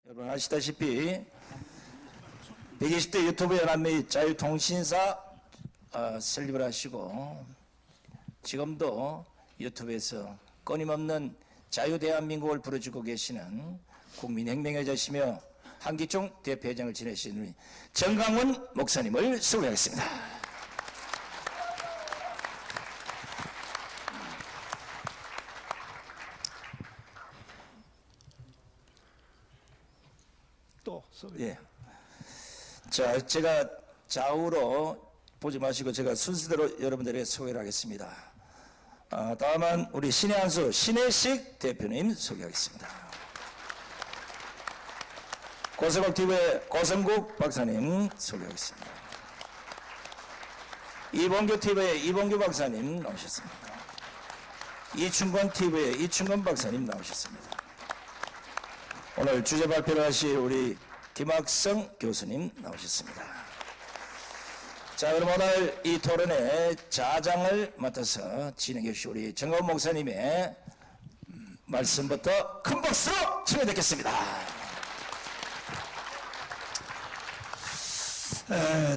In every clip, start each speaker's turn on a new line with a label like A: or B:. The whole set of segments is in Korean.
A: 여러분 아시다시피 120대 유튜브 연합 및 자유통신사 설립을 하시고 지금도 유튜브에서 끊임없는 자유대한민국을 부르짖고 계시는 국민혁명가이시며 한기총 대표회장을 지내시는 정강훈 목사님을 소개하겠습니다.
B: 또 소개.
A: 예. 자, 제가 좌우로 보지 마시고 제가 순서대로 여러분들에게 소개를 하겠습니다. 다음은 우리 신혜한수 신혜식 대표님 소개하겠습니다. 고성국TV의 고성국 박사님 소개하겠습니다. 이봉규TV의 이봉규 박사님 나오셨습니다. 이충건TV의 이충건 박사님 나오셨습니다. 오늘 주제 발표를 하실 우리 김학성 교수님 나오셨습니다. 자, 그럼 오늘 이 토론의 자장을 맡아서 진행해 주실 우리 정강훈 목사님의 말씀부터 큰 박수로 청해 듣겠습니다.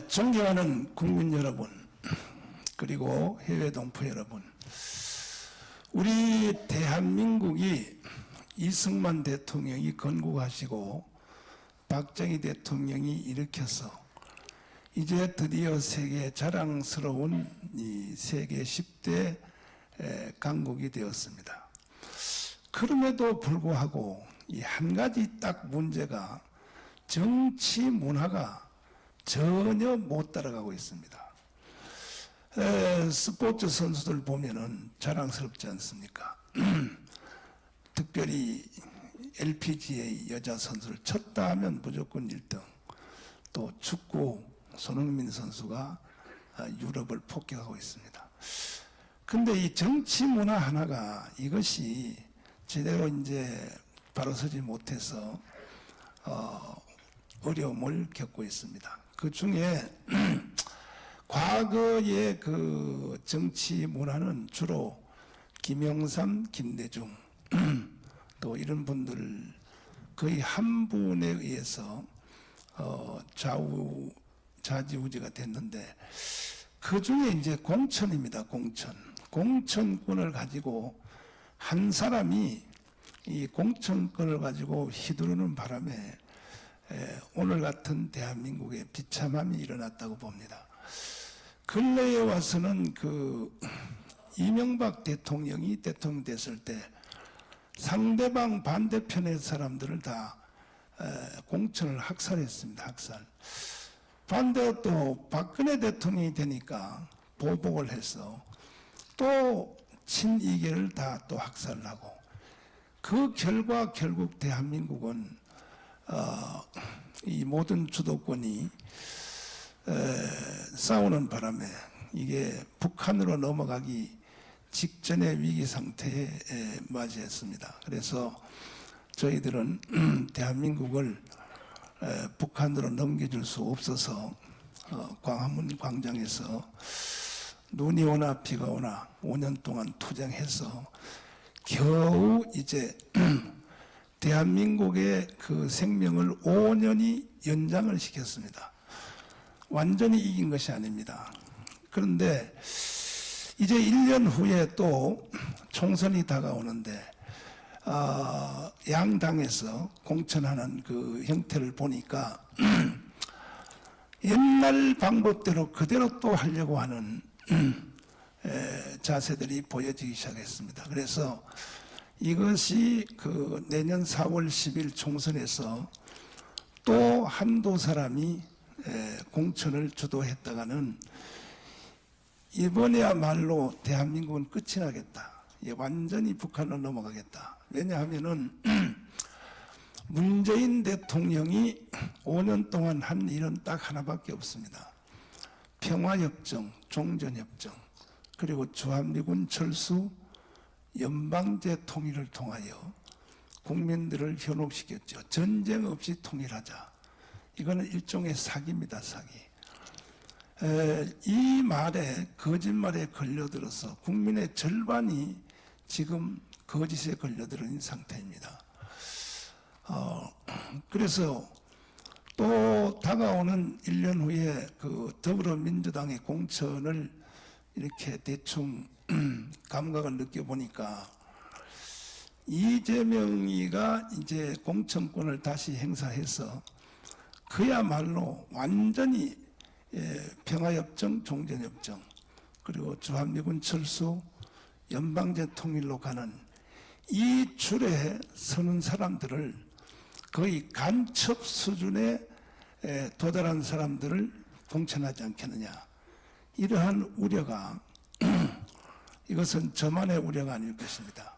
B: 존경하는 국민 여러분, 그리고 해외 동포 여러분, 우리 대한민국이 이승만 대통령이 건국하시고 박정희 대통령이 일으켜서 이제 드디어 세계 자랑스러운 이 세계 10대 강국이 되었습니다. 그럼에도 불구하고 이 한 가지 딱 문제가 정치 문화가 전혀 못 따라가고 있습니다. 스포츠 선수들 보면은 자랑스럽지 않습니까? 특별히 LPGA 여자 선수를 쳤다 하면 무조건 1등. 또 축구 손흥민 선수가 유럽을 폭격하고 있습니다. 근데 이 정치 문화 하나가 이것이 제대로 이제 바로 서지 못해서 어려움을 겪고 있습니다. 그 중에 과거의 그 정치 문화는 주로 김영삼, 김대중 또 이런 분들 거의 한 분에 의해서 좌지우지가 됐는데 그 중에 이제 공천입니다. 공천권을 가지고 한 사람이 이 공천권을 가지고 휘두르는 바람에 오늘 같은 대한민국에 비참함이 일어났다고 봅니다. 근래에 와서는 그 이명박 대통령이 대통령 됐을 때 상대방 반대편의 사람들을 다 공천을 학살했습니다. 학살. 반대로 또 박근혜 대통령이 되니까 보복을 해서 또 친이계를 다 또 학살을 하고 그 결과 결국 대한민국은 이 모든 주도권이 싸우는 바람에 이게 북한으로 넘어가기 직전의 위기 상태에 맞이했습니다. 그래서 저희들은 대한민국을 북한으로 넘겨줄 수 없어서 광화문 광장에서 눈이 오나 비가 오나 5년 동안 투쟁해서 겨우 이제 대한민국의 그 생명을 5년이 연장을 시켰습니다. 완전히 이긴 것이 아닙니다. 그런데 이제 1년 후에 또 총선이 다가오는데 양당에서 공천하는 그 형태를 보니까 옛날 방법대로 그대로 또 하려고 하는 자세들이 보여지기 시작했습니다. 그래서 이것이 그 내년 4월 10일 총선에서 또 한두 사람이 공천을 주도했다가는 이번에야말로 대한민국은 끝이 나겠다. 완전히 북한으로 넘어가겠다. 왜냐하면은 문재인 대통령이 5년 동안 한 일은 딱 하나밖에 없습니다. 평화협정, 종전협정, 그리고 주한미군 철수, 연방제 통일을 통하여 국민들을 현혹시켰죠. 전쟁 없이 통일하자. 이거는 일종의 사기입니다. 사기. 이 말에 거짓말에 걸려들어서 국민의 절반이 지금 거짓에 걸려들은 상태입니다. 그래서 또 다가오는 1년 후에 그 더불어민주당의 공천을 이렇게 대충 감각을 느껴보니까 이재명이가 이제 공천권을 다시 행사해서 그야말로 완전히 평화협정, 종전협정, 그리고 주한미군 철수, 연방제 통일로 가는 이 줄에 서는 사람들을 거의 간첩 수준에 도달한 사람들을 공천하지 않겠느냐. 이러한 우려가 이것은 저만의 우려가 아닐 것입니다.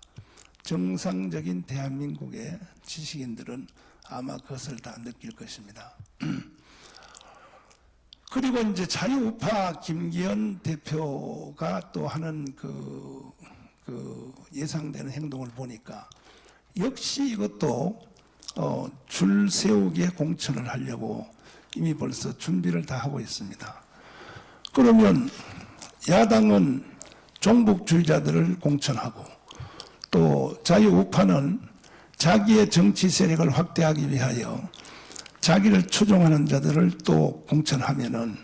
B: 정상적인 대한민국의 지식인들은 아마 그것을 다 느낄 것입니다. 그리고 이제 자유우파 김기현 대표가 또 하는 그 예상되는 행동을 보니까 역시 이것도 줄 세우기에 공천을 하려고 이미 벌써 준비를 다 하고 있습니다. 그러면 야당은 종북주의자들을 공천하고 또 자유우파는 자기의 정치 세력을 확대하기 위하여 자기를 추종하는 자들을 또 공천하면은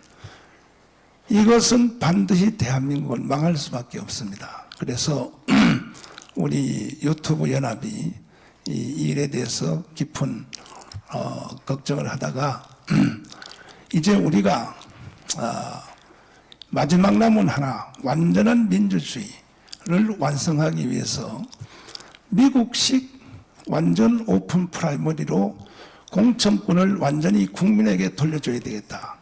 B: 이것은 반드시 대한민국을 망할 수밖에 없습니다. 그래서 우리 유튜브 연합이 이 일에 대해서 깊은 걱정을 하다가 이제 우리가 마지막 남은 하나 완전한 민주주의를 완성하기 위해서 미국식 완전 오픈 프라이머리로 공천권을 완전히 국민에게 돌려줘야 되겠다.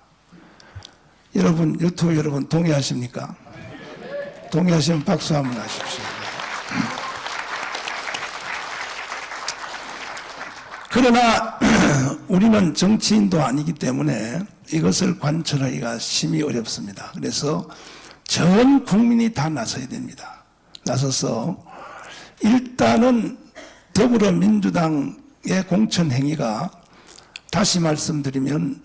B: 여러분, 유튜브 여러분 동의하십니까? 동의하시면 박수 한번 하십시오. 그러나 우리는 정치인도 아니기 때문에 이것을 관철하기가 심히 어렵습니다. 그래서 전 국민이 다 나서야 됩니다. 나서서 일단은 더불어민주당의 공천 행위가 다시 말씀드리면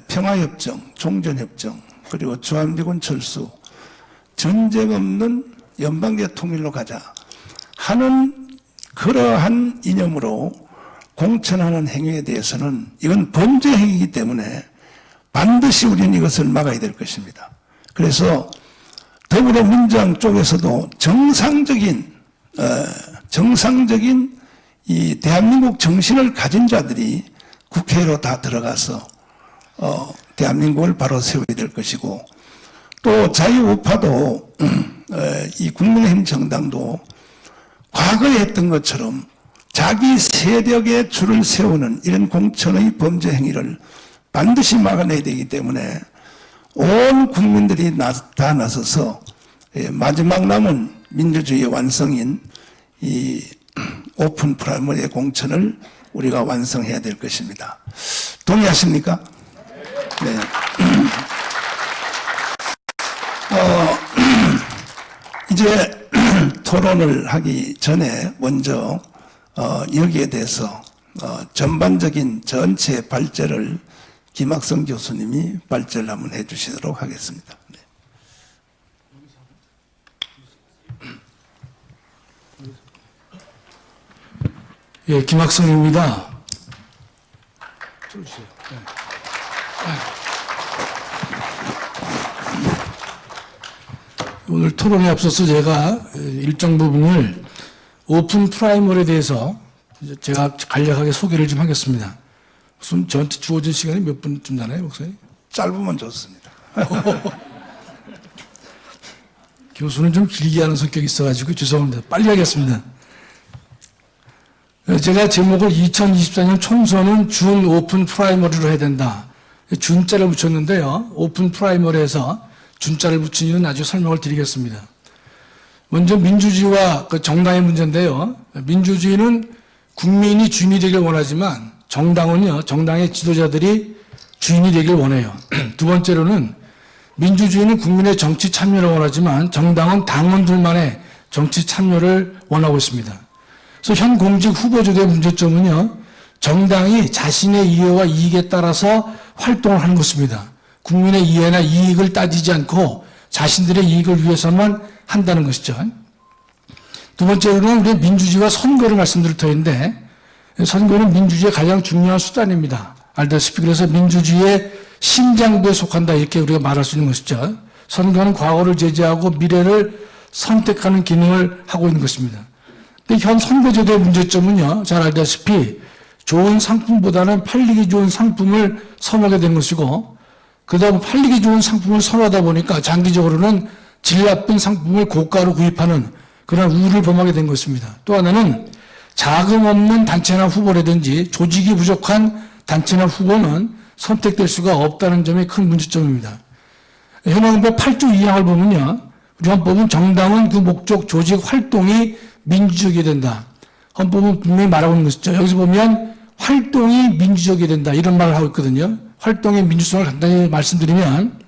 B: 평화협정, 종전협정, 그리고 주한미군 철수, 전쟁 없는 연방제 통일로 가자 하는 그러한 이념으로 공천하는 행위에 대해서는 이건 범죄 행위이기 때문에 반드시 우리는 이것을 막아야 될 것입니다. 그래서 더불어민주당 쪽에서도 정상적인 이 대한민국 정신을 가진 자들이 국회로 다 들어가서 대한민국을 바로 세워야 될 것이고 또 자유우파도 이 국민의힘 정당도 과거에 했던 것처럼 자기 세력의 줄을 세우는 이런 공천의 범죄 행위를 반드시 막아내야 되기 때문에 온 국민들이 다 나서서 마지막 남은 민주주의의 완성인 이 오픈 프라이머리의 공천을 우리가 완성해야 될 것입니다. 동의하십니까? 네. 이제 토론을 하기 전에 먼저 여기에 대해서 전반적인 전체 발제를 김학성 교수님이 발제를 한번 해주시도록 하겠습니다. 네.
C: 예, 김학성입니다. 오늘 토론에 앞서서 제가 일정 부분을 오픈 프라이머리에 대해서 제가 간략하게 소개를 좀 하겠습니다. 무슨 저한테 주어진 시간이 몇 분쯤 나나요, 목사님?
B: 짧으면 좋습니다.
C: 교수는 좀 길게 하는 성격이 있어가지고 죄송합니다. 빨리 하겠습니다. 제가 제목을 2024년 총선은 준 오픈 프라이머리로 해야 된다. 준자를 붙였는데요. 오픈 프라이머리에서 준자를 붙인 이유는 나중에 설명을 드리겠습니다. 먼저 민주주의와 그 정당의 문제인데요. 민주주의는 국민이 주인이 되길 원하지만 정당은요, 정당의 지도자들이 주인이 되길 원해요. 두 번째로는 민주주의는 국민의 정치 참여를 원하지만 정당은 당원들만의 정치 참여를 원하고 있습니다. 그래서 현 공직 후보주의 문제점은요, 정당이 자신의 이해와 이익에 따라서 활동을 하는 것입니다. 국민의 이해나 이익을 따지지 않고 자신들의 이익을 위해서만 한다는 것이죠. 두 번째로는 우리 민주주의와 선거를 말씀드릴 터인데, 선거는 민주주의의 가장 중요한 수단입니다. 알다시피 그래서 민주주의의 심장부에 속한다 이렇게 우리가 말할 수 있는 것이죠. 선거는 과거를 제지하고 미래를 선택하는 기능을 하고 있는 것입니다. 근데 현 선거제도의 문제점은요, 잘 알다시피 좋은 상품보다는 팔리기 좋은 상품을 선호하게 된 것이고, 그다음 팔리기 좋은 상품을 선호하다 보니까 장기적으로는 질 나쁜 상품을 고가로 구입하는 그런 우를 범하게 된 것입니다. 또 하나는 자금 없는 단체나 후보라든지 조직이 부족한 단체나 후보는 선택될 수가 없다는 점이 큰 문제점입니다. 현행법 8조 2항을 보면요, 우리 헌법은 정당은 그 목적, 조직, 활동이 민주적이 된다. 헌법은 분명히 말하고 있는 것이죠. 여기서 보면 활동이 민주적이 된다 이런 말을 하고 있거든요. 활동의 민주성을 간단히 말씀드리면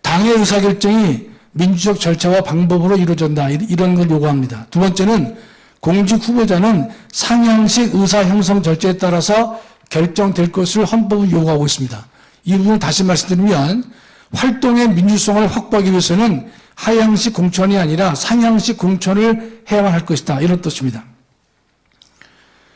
C: 당의 의사결정이 민주적 절차와 방법으로 이루어진다 이런 걸 요구합니다. 두 번째는 공직 후보자는 상향식 의사 형성 절차에 따라서 결정될 것을 헌법은 요구하고 있습니다. 이 부분을 다시 말씀드리면 활동의 민주성을 확보하기 위해서는 하향식 공천이 아니라 상향식 공천을 해야만 할 것이다 이런 뜻입니다.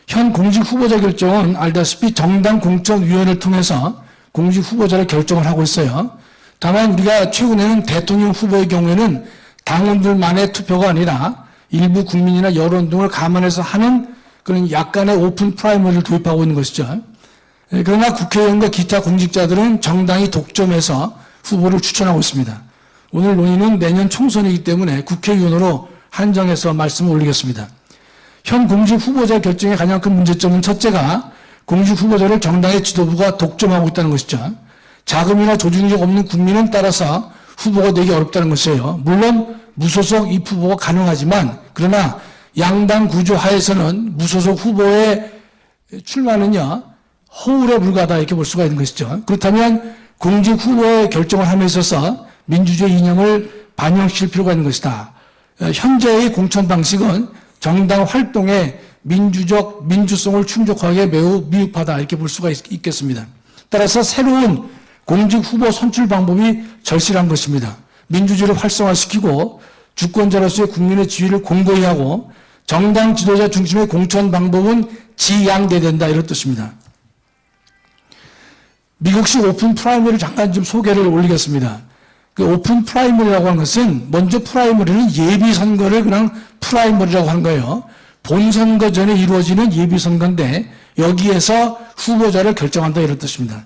C: 현 공직 후보자 결정은 알다시피 정당 공천위원회를 통해서 공직 후보자를 결정을 하고 있어요. 다만 우리가 최근에는 대통령 후보의 경우에는 당원들만의 투표가 아니라 일부 국민이나 여론 등을 감안해서 하는 그런 약간의 오픈 프라이머리를 도입하고 있는 것이죠. 그러나 국회의원과 기타 공직자들은 정당이 독점해서 후보를 추천하고 있습니다. 오늘 논의는 내년 총선이기 때문에 국회의원으로 한정해서 말씀을 올리겠습니다. 현 공직 후보자 결정의 가장 큰 문제점은 첫째가 공직 후보자를 정당의 지도부가 독점하고 있다는 것이죠. 자금이나 조직력 없는 국민은 따라서 후보가 되기 어렵다는 것이에요. 물론 무소속 입 후보가 가능하지만 그러나 양당 구조 하에서는 무소속 후보의 출마는요 허울에 불과하다 이렇게 볼 수가 있는 것이죠. 그렇다면 공직 후보의 결정을 함에 있어서 민주주의 이념을 반영시킬 필요가 있는 것이다. 현재의 공천 방식은 정당 활동의 민주성을 충족하기에 매우 미흡하다 이렇게 볼 수가 있겠습니다. 따라서 새로운 공직 후보 선출 방법이 절실한 것입니다. 민주주의를 활성화시키고 주권자로서의 국민의 지위를 공고히 하고 정당 지도자 중심의 공천 방법은 지양돼야 된다 이런 뜻입니다. 미국식 오픈 프라이머리를 잠깐 좀 소개를 올리겠습니다. 그 오픈 프라이머리라고 하는 것은 먼저 프라이머리는 예비 선거를 그냥 프라이머리라고 하는 거예요. 본선거 전에 이루어지는 예비 선거인데 여기에서 후보자를 결정한다 이런 뜻입니다.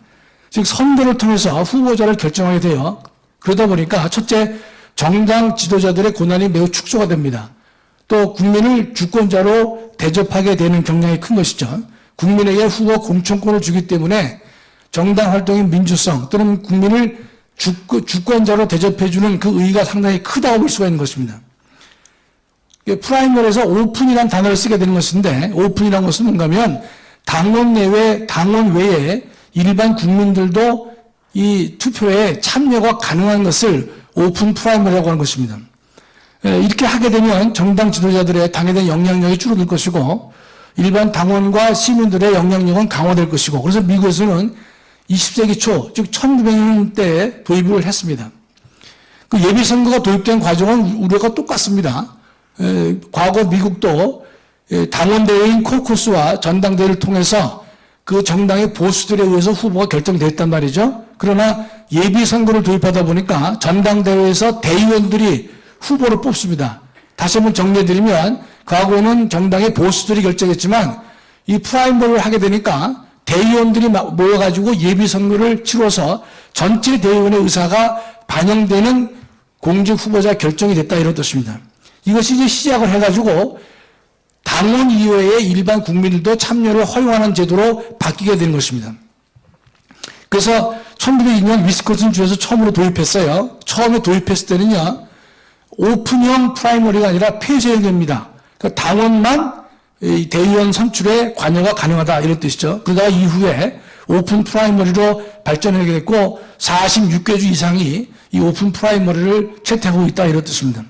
C: 즉 선거를 통해서 후보자를 결정하게 돼요. 그러다 보니까 첫째 정당 지도자들의 권한이 매우 축소가 됩니다. 또 국민을 주권자로 대접하게 되는 경향이 큰 것이죠. 국민에게 후보 공천권을 주기 때문에 정당 활동의 민주성 또는 국민을 주권자로 대접해주는 그 의의가 상당히 크다고 볼 수가 있는 것입니다. 프라이머리에서 오픈이라는 단어를 쓰게 되는 것인데 오픈이라는 것은 뭔가 하면 당원 외에 일반 국민들도 이 투표에 참여가 가능한 것을 오픈 프라이머리라고 하는 것입니다. 이렇게 하게 되면 정당 지도자들의 당에 대한 영향력이 줄어들 것이고 일반 당원과 시민들의 영향력은 강화될 것이고 그래서 미국에서는 20세기 초, 즉 1900년대에 도입을 했습니다. 그 예비선거가 도입된 과정은 우리가 똑같습니다. 과거 미국도 당원대회인 코커스와 전당대회를 통해서 그 정당의 보수들에 의해서 후보가 결정됐단 말이죠. 그러나 예비선거를 도입하다 보니까 전당대회에서 대의원들이 후보를 뽑습니다. 다시 한번 정리해드리면 과거에는 정당의 보수들이 결정했지만 이 프라이머리를 하게 되니까 대의원들이 모여가지고 예비선거를 치러서 전체 대의원의 의사가 반영되는 공직 후보자 결정이 됐다 이런 뜻입니다. 이것이 이제 시작을 해가지고 당원 이외의 일반 국민들도 참여를 허용하는 제도로 바뀌게 된 것입니다. 그래서 1902년 위스콘신 주에서 처음으로 도입했어요. 처음에 도입했을 때는요, 오픈형 프라이머리가 아니라 폐쇄형입니다. 그러니까 당원만 대의원 선출에 관여가 가능하다 이런 뜻이죠. 그러다가 이후에 오픈 프라이머리로 발전하게 됐고 46개 주 이상이 이 오픈 프라이머리를 채택하고 있다 이런 뜻입니다.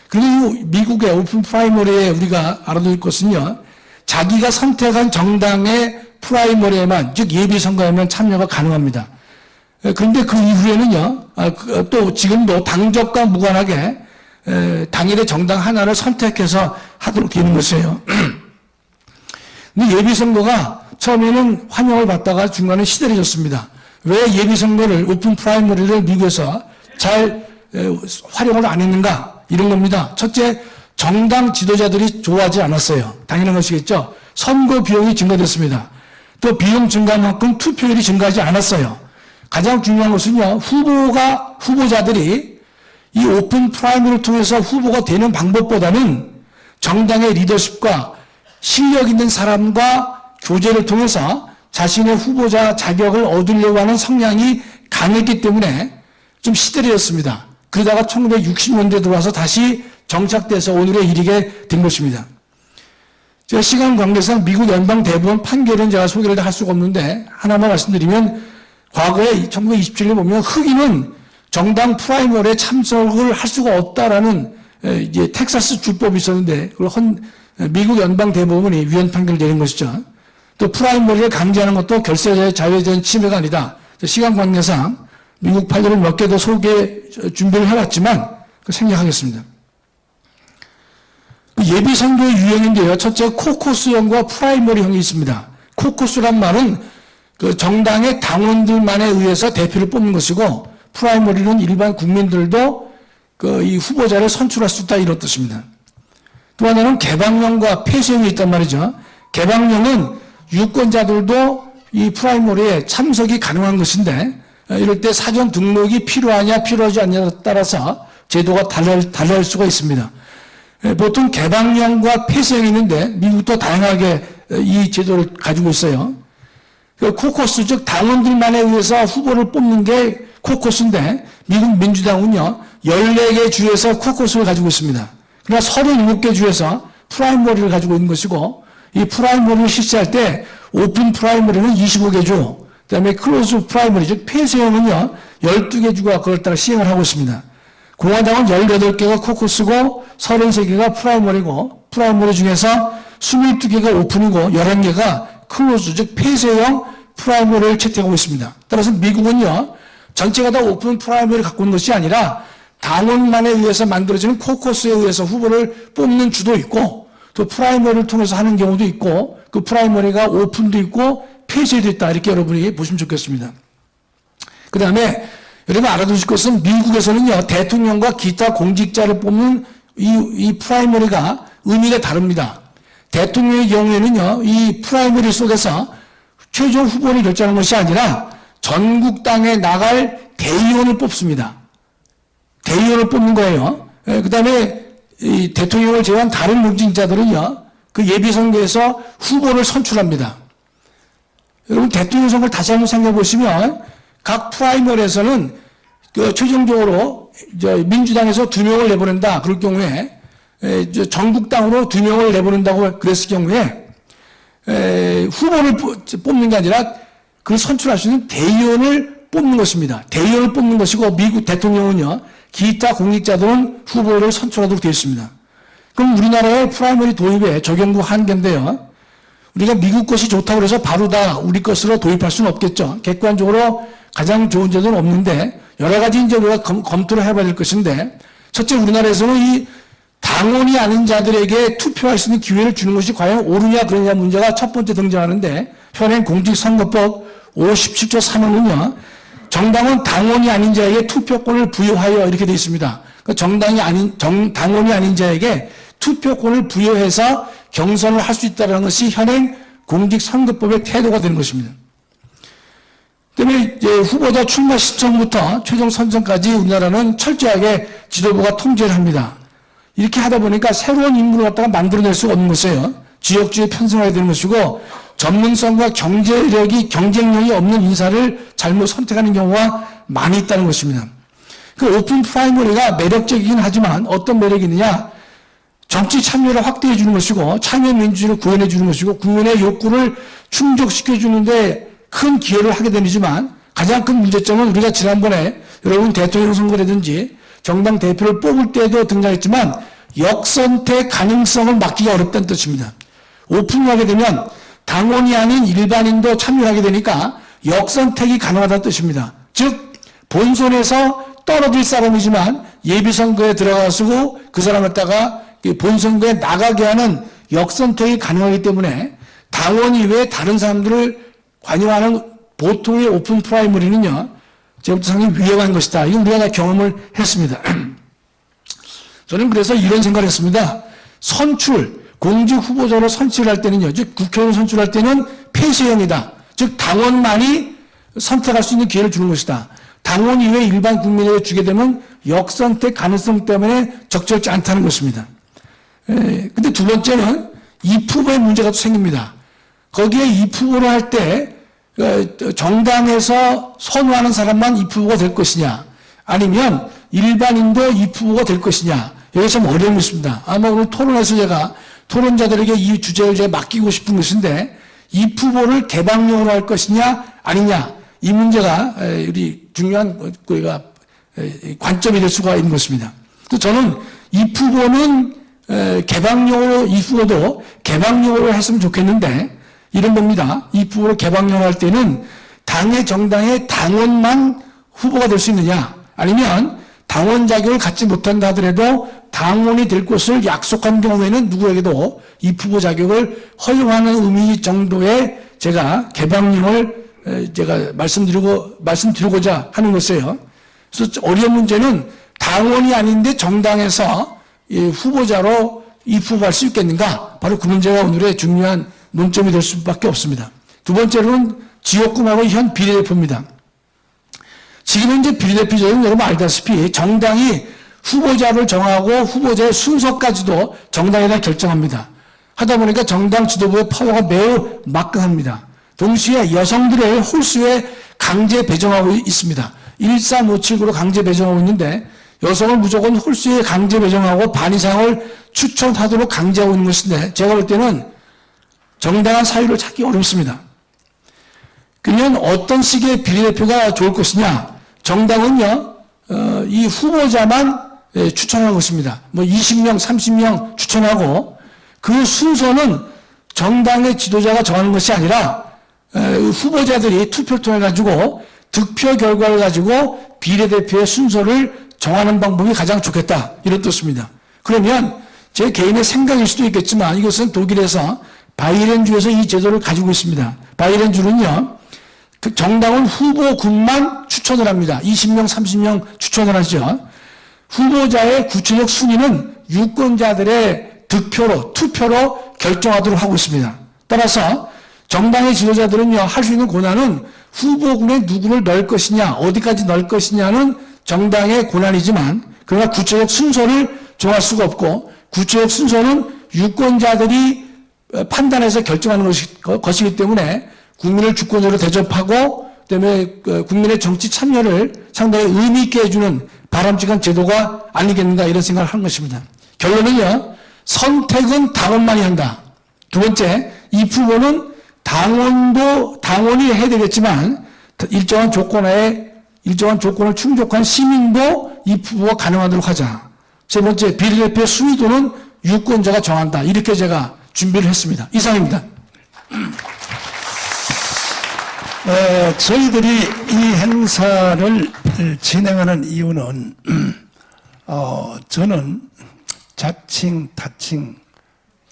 C: 그리고 미국의 오픈 프라이머리에 우리가 알아둘 것은요, 자기가 선택한 정당의 프라이머리에만, 즉 예비선거에만 참여가 가능합니다. 그런데 그 이후에는요, 또 지금도 당적과 무관하게 당일의 정당 하나를 선택해서 하도록 되는 것이에요. 근데 예비선거가 처음에는 환영을 받다가 중간에 시들해졌습니다. 왜 예비선거를, 오픈 프라이머리를 미국에서 잘 활용을 안 했는가? 이런 겁니다. 첫째, 정당 지도자들이 좋아하지 않았어요. 당연한 것이겠죠. 선거 비용이 증가됐습니다. 또 비용 증가만큼 투표율이 증가하지 않았어요. 가장 중요한 것은요, 후보자들이 이 오픈 프라이머리를 통해서 후보가 되는 방법보다는 정당의 리더십과 실력 있는 사람과 교제를 통해서 자신의 후보자 자격을 얻으려고 하는 성향이 강했기 때문에 좀 시들해졌습니다. 그러다가 1960년대에 들어와서 다시 정착돼서 오늘에 이르게 된 것입니다. 제가 시간 관계상 미국 연방 대법원 판결은 제가 소개를 다 할 수가 없는데 하나만 말씀드리면 과거에 1927년에 보면 흑인은 정당 프라이머리에 참석을 할 수가 없다라는 이제 텍사스 주법이 있었는데 그걸 미국 연방 대법원이 위헌 판결을 내린 것이죠. 또 프라이머리를 강제하는 것도 결세자의 자유에 대한 침해가 아니다. 시간 관계상 미국 판례를 몇 개 더 준비를 해왔지만 생략하겠습니다. 예비 선거의 유형인데요. 첫째, 코커스형과 프라이머리형이 있습니다. 코커스란 말은 그 정당의 당원들만에 의해서 대표를 뽑는 것이고, 프라이머리는 일반 국민들도 이 후보자를 선출할 수 있다 이런 뜻입니다. 또 하나는 개방형과 폐쇄형이 있단 말이죠. 개방형은 유권자들도 이 프라이머리에 참석이 가능한 것인데, 이럴 때 사전 등록이 필요하냐 필요하지 않냐에 따라서 제도가 달라질 수가 있습니다. 보통 개방형과 폐쇄형이 있는데 미국도 다양하게 이 제도를 가지고 있어요. 코커스, 즉 당원들만에 의해서 후보를 뽑는 게 코커스인데 미국 민주당은요 14개 주에서 코커스를 가지고 있습니다. 그러나 37개 주에서 프라이머리를 가지고 있는 것이고, 이 프라이머리를 실시할 때 오픈 프라이머리는 25개 주, 그다음에 클로즈 프라이머리, 즉 폐쇄형은요 12개 주가 그걸 따라 시행을 하고 있습니다. 공화당은 18개가 코커스고 33개가 프라이머리고, 프라이머리 중에서 22개가 오픈이고 11개가 클로즈, 즉 폐쇄형 프라이머리를 채택하고 있습니다. 따라서 미국은요 전체가 다 오픈 프라이머리를 갖고 있는 것이 아니라 당원만에 의해서 만들어지는 코커스에 의해서 후보를 뽑는 주도 있고, 또 프라이머리를 통해서 하는 경우도 있고, 그 프라이머리가 오픈도 있고 폐쇄도 있다, 이렇게 여러분이 보시면 좋겠습니다. 그 다음에 여러분 알아두실 것은 미국에서는요 대통령과 기타 공직자를 뽑는 이 프라이머리가 의미가 다릅니다. 대통령의 경우에는요 이 프라이머리 속에서 최종 후보를 결정하는 것이 아니라 전국당에 나갈 대의원을 뽑습니다. 대의원을 뽑는 거예요. 그 다음에 이 대통령을 제외한 다른 공직자들은요 그 예비선거에서 후보를 선출합니다. 여러분 대통령 선거를 다시 한번 생각해 보시면 각 프라이머리에서는 최종적으로 민주당에서 2명을 내보낸다 그럴 경우에 전국당으로 2명을 내보낸다고 그랬을 경우에 후보를 뽑는 게 아니라 그 선출할 수 있는 대의원을 뽑는 것입니다. 대의원을 뽑는 것이고, 미국 대통령은요 기타 공직자들은 후보를 선출하도록 되어 있습니다. 그럼 우리나라의 프라이머리 도입에 적용구 한계인데요. 우리가 미국 것이 좋다고 해서 바로 다 우리 것으로 도입할 수는 없겠죠. 객관적으로 가장 좋은 제도는 없는데 여러 가지 이제 우리가 검토를 해봐야 될 것인데, 첫째, 우리나라에서는 이 당원이 아닌 자들에게 투표할 수 있는 기회를 주는 것이 과연 옳으냐 그러냐 문제가 첫 번째 등장하는데, 현행 공직선거법 57조 3항은요 정당은 당원이 아닌 자에게 투표권을 부여하여 이렇게 되어 있습니다. 그러니까 당원이 아닌 자에게 투표권을 부여해서 경선을 할 수 있다는 것이 현행 공직선거법의 태도가 되는 것입니다. 때문에 이제 후보자 출마 신청부터 최종 선정까지 우리나라는 철저하게 지도부가 통제를 합니다. 이렇게 하다 보니까 새로운 인물을 갖다가 만들어낼 수가 없는 것이에요. 지역주의 편성해야 되는 것이고, 전문성과 경쟁력이 없는 인사를 잘못 선택하는 경우가 많이 있다는 것입니다. 그 오픈 프라이머리가 매력적이긴 하지만 어떤 매력이 있느냐? 정치 참여를 확대해 주는 것이고, 참여 민주주의를 구현해 주는 것이고, 국민의 욕구를 충족시켜 주는데 큰 기여를 하게 되지만, 가장 큰 문제점은 우리가 지난번에 여러분 대통령 선거라든지 정당 대표를 뽑을 때도 등장했지만 역선택 가능성을 막기가 어렵다는 뜻입니다. 오픈하게 되면 당원이 아닌 일반인도 참여하게 되니까 역선택이 가능하다는 뜻입니다. 즉 본선에서 떨어질 사람이지만 예비선거에 들어가서 그 사람을 갖다가 본선거에 나가게 하는 역선택이 가능하기 때문에 당원 이외에 다른 사람들을 관여하는 보통의 오픈 프라이머리는요, 제가부터 상당히 위험한 것이다. 이건 우리가 다 경험을 했습니다. 저는 그래서 이런 생각을 했습니다. 공직 후보자로 선출할 때는요, 즉 국회의원 선출할 때는 폐쇄형이다. 즉 당원만이 선택할 수 있는 기회를 주는 것이다. 당원 이외 일반 국민에게 주게 되면 역선택 가능성 때문에 적절치 않다는 것입니다. 근데 두 번째는 입후보의 문제가 또 생깁니다. 거기에 입후보를 할 때 정당에서 선호하는 사람만 입후보가 될 것이냐, 아니면 일반인도 입후보가 될 것이냐, 여기 참 어려움이 있습니다. 아마 오늘 토론에서 제가 토론자들에게 이 주제를 제가 맡기고 싶은 것인데, 입후보를 개방용으로 할 것이냐 아니냐, 이 문제가 우리 중요한 관점이 될 수가 있는 것입니다. 그래서 저는 입후보는 입후보도 개방용으로 했으면 좋겠는데, 이런 겁니다. 입후보를 개방용으로 할 때는 당의 정당의 당원만 후보가 될 수 있느냐, 아니면 당원 자격을 갖지 못한다 하더라도 당원이 될 것을 약속한 경우에는 누구에게도 입후보 자격을 허용하는 의미 정도의 제가 개방령을 제가 말씀드리고자 하는 것이에요. 그래서 어려운 문제는 당원이 아닌데 정당에서 후보자로 입후보할 수 있겠는가? 바로 그 문제가 오늘의 중요한 논점이 될 수밖에 없습니다. 두 번째로는 지역구하고 현 비례대표입니다. 지금 현재 비례대표제는 여러분 알다시피 정당이 후보자를 정하고 후보자의 순서까지도 정당이 다 결정합니다. 하다 보니까 정당 지도부의 파워가 매우 막강합니다. 동시에 여성들의 홀수에 강제 배정하고 있습니다. 1357구로 강제 배정하고 있는데, 여성을 무조건 홀수에 강제 배정하고 반 이상을 추천하도록 강제하고 있는 것인데, 제가 볼 때는 정당한 사유를 찾기 어렵습니다. 그러면 어떤 식의 비례대표가 좋을 것이냐? 정당은요, 이 후보자만 추천하는 것입니다. 20명, 30명 추천하고, 그 순서는 정당의 지도자가 정하는 것이 아니라 후보자들이 투표를 통해 가지고 득표 결과를 가지고 비례대표의 순서를 정하는 방법이 가장 좋겠다, 이런 뜻입니다. 그러면 제 개인의 생각일 수도 있겠지만, 이것은 독일에서 바이에른주에서 이 제도를 가지고 있습니다. 바이에른주는요, 그 정당은 후보군만 추천을 합니다. 20명, 30명 추천을 하죠. 후보자의 구체적 순위는 유권자들의 투표로 결정하도록 하고 있습니다. 따라서 정당의 지도자들은요, 할 수 있는 권한은 후보군에 누구를 넣을 것이냐, 어디까지 넣을 것이냐는 정당의 권한이지만, 그러나 구체적 순서를 정할 수가 없고, 구체적 순서는 유권자들이 판단해서 결정하는 것이기 때문에 국민을 주권자로 대접하고, 그다음에 국민의 정치 참여를 상당히 의미 있게 해주는 바람직한 제도가 아니겠는가, 이런 생각을 한 것입니다. 결론은요, 선택은 당원만이 한다. 두 번째, 이 후보는 당원이 해야 되겠지만 일정한 조건을 충족한 시민도 이 후보가 가능하도록 하자. 세 번째, 비례대표 순위도는 유권자가 정한다. 이렇게 제가 준비를 했습니다. 이상입니다.
B: 저희들이 이 행사를 진행하는 이유는 저는 자칭 타칭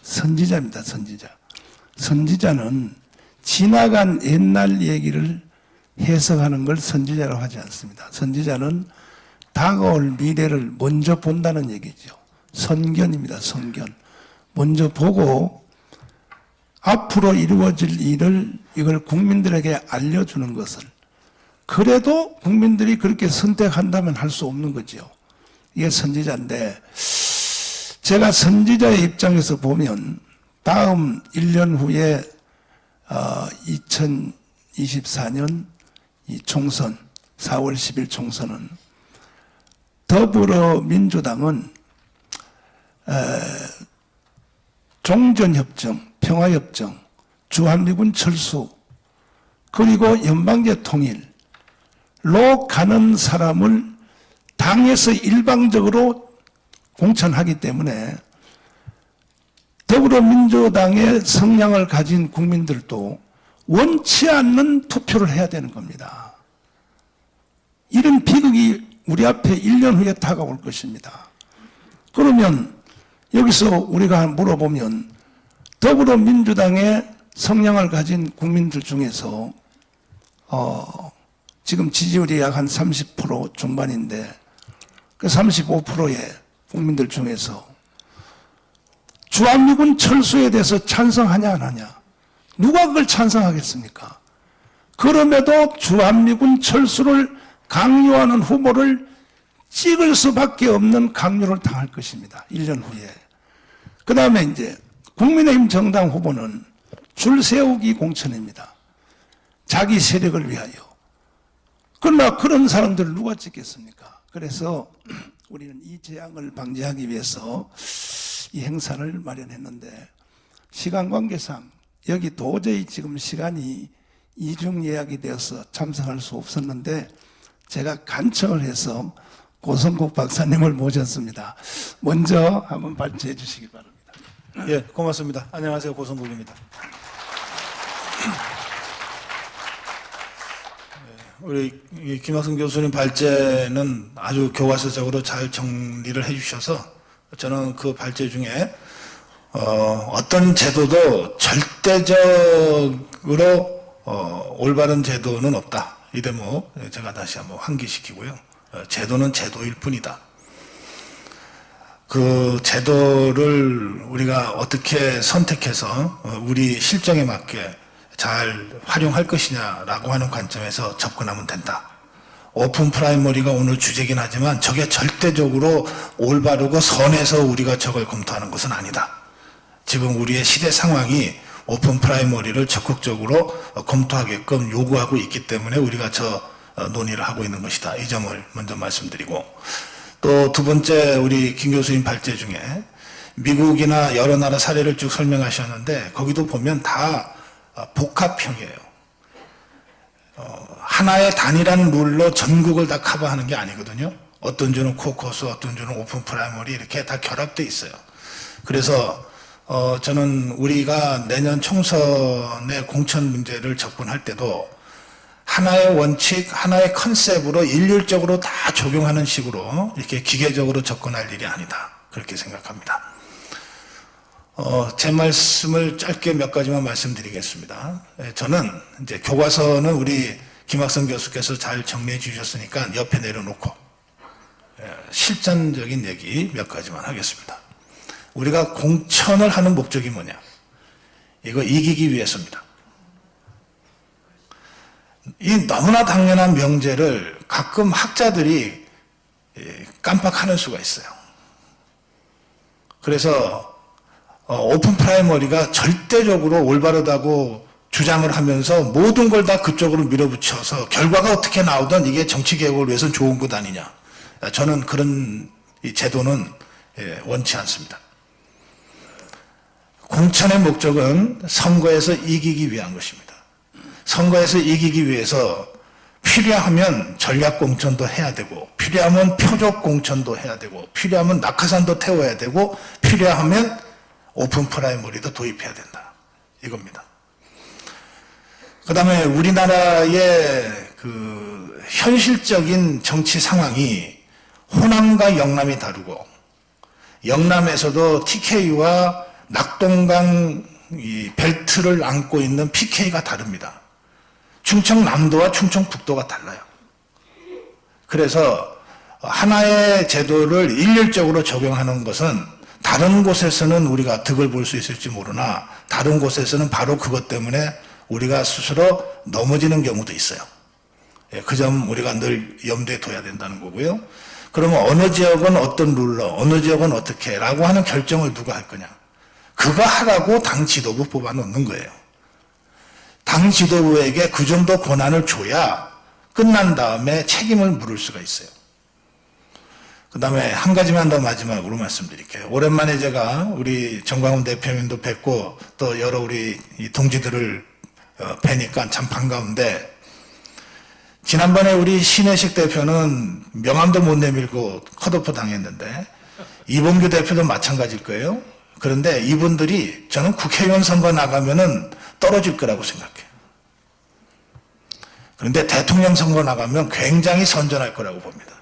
B: 선지자입니다. 선지자는 지나간 옛날 얘기를 해석하는 걸 선지자라고 하지 않습니다. 선지자는 다가올 미래를 먼저 본다는 얘기죠. 선견입니다. 선견. 먼저 보고 앞으로 이루어질 일을 이걸 국민들에게 알려주는 것을, 그래도 국민들이 그렇게 선택한다면 할 수 없는 거죠. 이게 선지자인데, 제가 선지자의 입장에서 보면 다음 1년 후에 2024년 이 총선, 4월 10일 총선은 더불어민주당은 종전협정, 평화협정, 주한미군 철수, 그리고 연방제 통일로 가는 사람을 당에서 일방적으로 공천하기 때문에 더불어민주당의 성향을 가진 국민들도 원치 않는 투표를 해야 되는 겁니다. 이런 비극이 우리 앞에 1년 후에 다가올 것입니다. 그러면 여기서 우리가 물어보면 더불어민주당의 성향을 가진 국민들 중에서 지금 지지율이 약 한 30% 중반인데 그 35%의 국민들 중에서 주한미군 철수에 대해서 찬성하냐 안 하냐, 누가 그걸 찬성하겠습니까? 그럼에도 주한미군 철수를 강요하는 후보를 찍을 수밖에 없는 강요를 당할 것입니다. 1년 후에. 그 다음에 이제 국민의힘 정당 후보는 줄 세우기 공천입니다. 자기 세력을 위하여. 그러나 그런 사람들을 누가 찍겠습니까? 그래서 우리는 이 재앙을 방지하기 위해서 이 행사를 마련했는데, 시간 관계상 여기 도저히 지금 시간이 이중 예약이 되어서 참석할 수 없었는데 제가 간청을 해서 고성국 박사님을 모셨습니다. 먼저 한번 발제해 주시기 바랍니다.
D: 예, 고맙습니다. 안녕하세요. 고성국입니다. 우리 김학성 교수님 발제는 아주 교과서적으로 잘 정리를 해주셔서 저는 그 발제 중에 어떤 제도도 절대적으로 올바른 제도는 없다. 이 대목 제가 다시 한번 환기시키고요. 제도는 제도일 뿐이다. 그 제도를 우리가 어떻게 선택해서 우리 실정에 맞게 잘 활용할 것이냐라고 하는 관점에서 접근하면 된다. 오픈 프라이머리가 오늘 주제긴 하지만 저게 절대적으로 올바르고 선해서 우리가 저걸 검토하는 것은 아니다. 지금 우리의 시대 상황이 오픈 프라이머리를 적극적으로 검토하게끔 요구하고 있기 때문에 우리가 저 논의를 하고 있는 것이다. 이 점을 먼저 말씀드리고, 또 두 번째 우리 김 교수님 발제 중에 미국이나 여러 나라 사례를 쭉 설명하셨는데 거기도 보면 다 복합형이에요. 하나의 단일한 룰로 전국을 다 커버하는 게 아니거든요. 어떤 주는 코커스, 어떤 주는 오픈 프라이머리 이렇게 다 결합되어 있어요. 그래서 저는 우리가 내년 총선의 공천 문제를 접근할 때도 하나의 원칙, 하나의 컨셉으로 일률적으로 다 적용하는 식으로 이렇게 기계적으로 접근할 일이 아니다. 그렇게 생각합니다. 제 말씀을 짧게 몇 가지만 말씀드리겠습니다. 저는 이제 교과서는 우리 김학성 교수께서 잘 정리해 주셨으니까 옆에 내려놓고 실전적인 얘기 몇 가지만 하겠습니다. 우리가 공천을 하는 목적이 뭐냐? 이거 이기기 위해서입니다. 이 너무나 당연한 명제를 가끔 학자들이 깜빡하는 수가 있어요. 그래서 오픈 프라이머리가 절대적으로 올바르다고 주장을 하면서 모든 걸 다 그쪽으로 밀어붙여서 결과가 어떻게 나오든 이게 정치개혁을 위해서는 좋은 것 아니냐. 저는 그런 이 제도는 원치 않습니다. 공천의 목적은 선거에서 이기기 위한 것입니다. 선거에서 이기기 위해서 필요하면 전략공천도 해야 되고, 필요하면 표적공천도 해야 되고, 필요하면 낙하산도 태워야 되고, 필요하면 오픈 프라이머리도 도입해야 된다. 이겁니다. 그 다음에 우리나라의 그 현실적인 정치 상황이 호남과 영남이 다르고, 영남에서도 TK와 낙동강 이 벨트를 안고 있는 PK가 다릅니다. 충청남도와 충청북도가 달라요. 그래서 하나의 제도를 일률적으로 적용하는 것은 다른 곳에서는 우리가 득을 볼 수 있을지 모르나 다른 곳에서는 바로 그것 때문에 우리가 스스로 넘어지는 경우도 있어요. 그 점 우리가 늘 염두에 둬야 된다는 거고요. 그러면 어느 지역은 어떤 룰로, 어느 지역은 어떻게 라고 하는 결정을 누가 할 거냐. 그거 하라고 당 지도부 뽑아놓는 거예요. 당 지도부에게 그 정도 권한을 줘야 끝난 다음에 책임을 물을 수가 있어요. 그 다음에 한 가지만 더 마지막으로 말씀드릴게요. 오랜만에 제가 우리 정광훈 대표님도 뵙고 또 여러 우리 동지들을 뵈니까 참 반가운데, 지난번에 우리 신혜식 대표는 명함도 못 내밀고 컷오프 당했는데 이봉규 대표도 마찬가지일 거예요. 그런데 이분들이 저는 국회의원 선거 나가면은 떨어질 거라고 생각해요. 그런데 대통령 선거 나가면 굉장히 선전할 거라고 봅니다.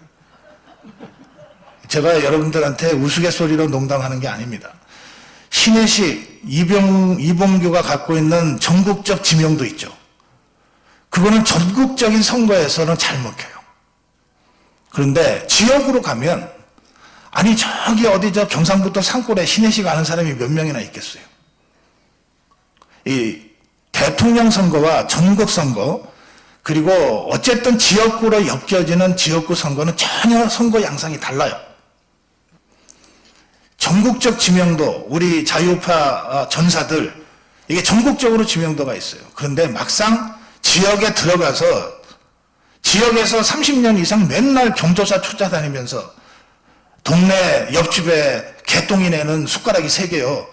D: 제가 여러분들한테 우스갯소리로 농담하는 게 아닙니다. 신혜식, 이봉규가 갖고 있는 전국적 지명도 있죠. 그거는 전국적인 선거에서는 잘 먹혀요. 그런데 지역으로 가면 아니 저기 어디 저 경상북도 산골에 신혜식 아는 사람이 몇 명이나 있겠어요. 이 대통령 선거와 전국 선거 그리고 어쨌든 지역구로 엮여지는 지역구 선거는 전혀 선거 양상이 달라요. 전국적 지명도 우리 자유파 전사들 이게 전국적으로 지명도가 있어요. 그런데 막상 지역에 들어가서 지역에서 30년 이상 맨날 경조사 쫓아다니면서 동네 옆집에 개똥이 내는 숟가락이 3개요.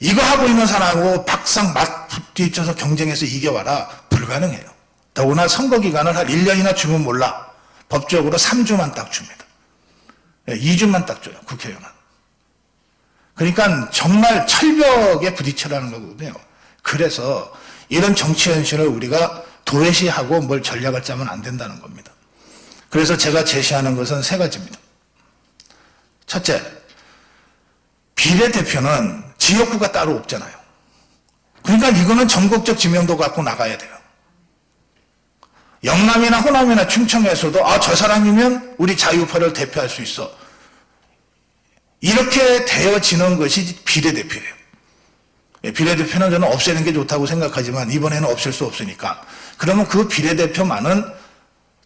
D: 이거 하고 있는 사람하고 박상 맞부딪혀서 경쟁해서 이겨와라. 불가능해요. 더구나 선거 기간을 한 1년이나 주면 몰라. 법적으로 3주만 딱 줍니다. 2주만 딱 줘요. 국회의원은. 그러니까 정말 철벽에 부딪혀라는 거거든요. 그래서 이런 정치 현실을 우리가 도외시하고 뭘 전략을 짜면 안 된다는 겁니다. 그래서 제가 제시하는 것은 3가지입니다. 첫째, 비례대표는 지역구가 따로 없잖아요. 그러니까 이거는 전국적 지명도 갖고 나가야 돼요. 영남이나 호남이나 충청에서도 저 사람이면 우리 자유파를 대표할 수 있어. 이렇게 되어지는 것이 비례대표예요. 비례대표는 저는 없애는 게 좋다고 생각하지만 이번에는 없앨 수 없으니까. 그러면 그 비례대표만은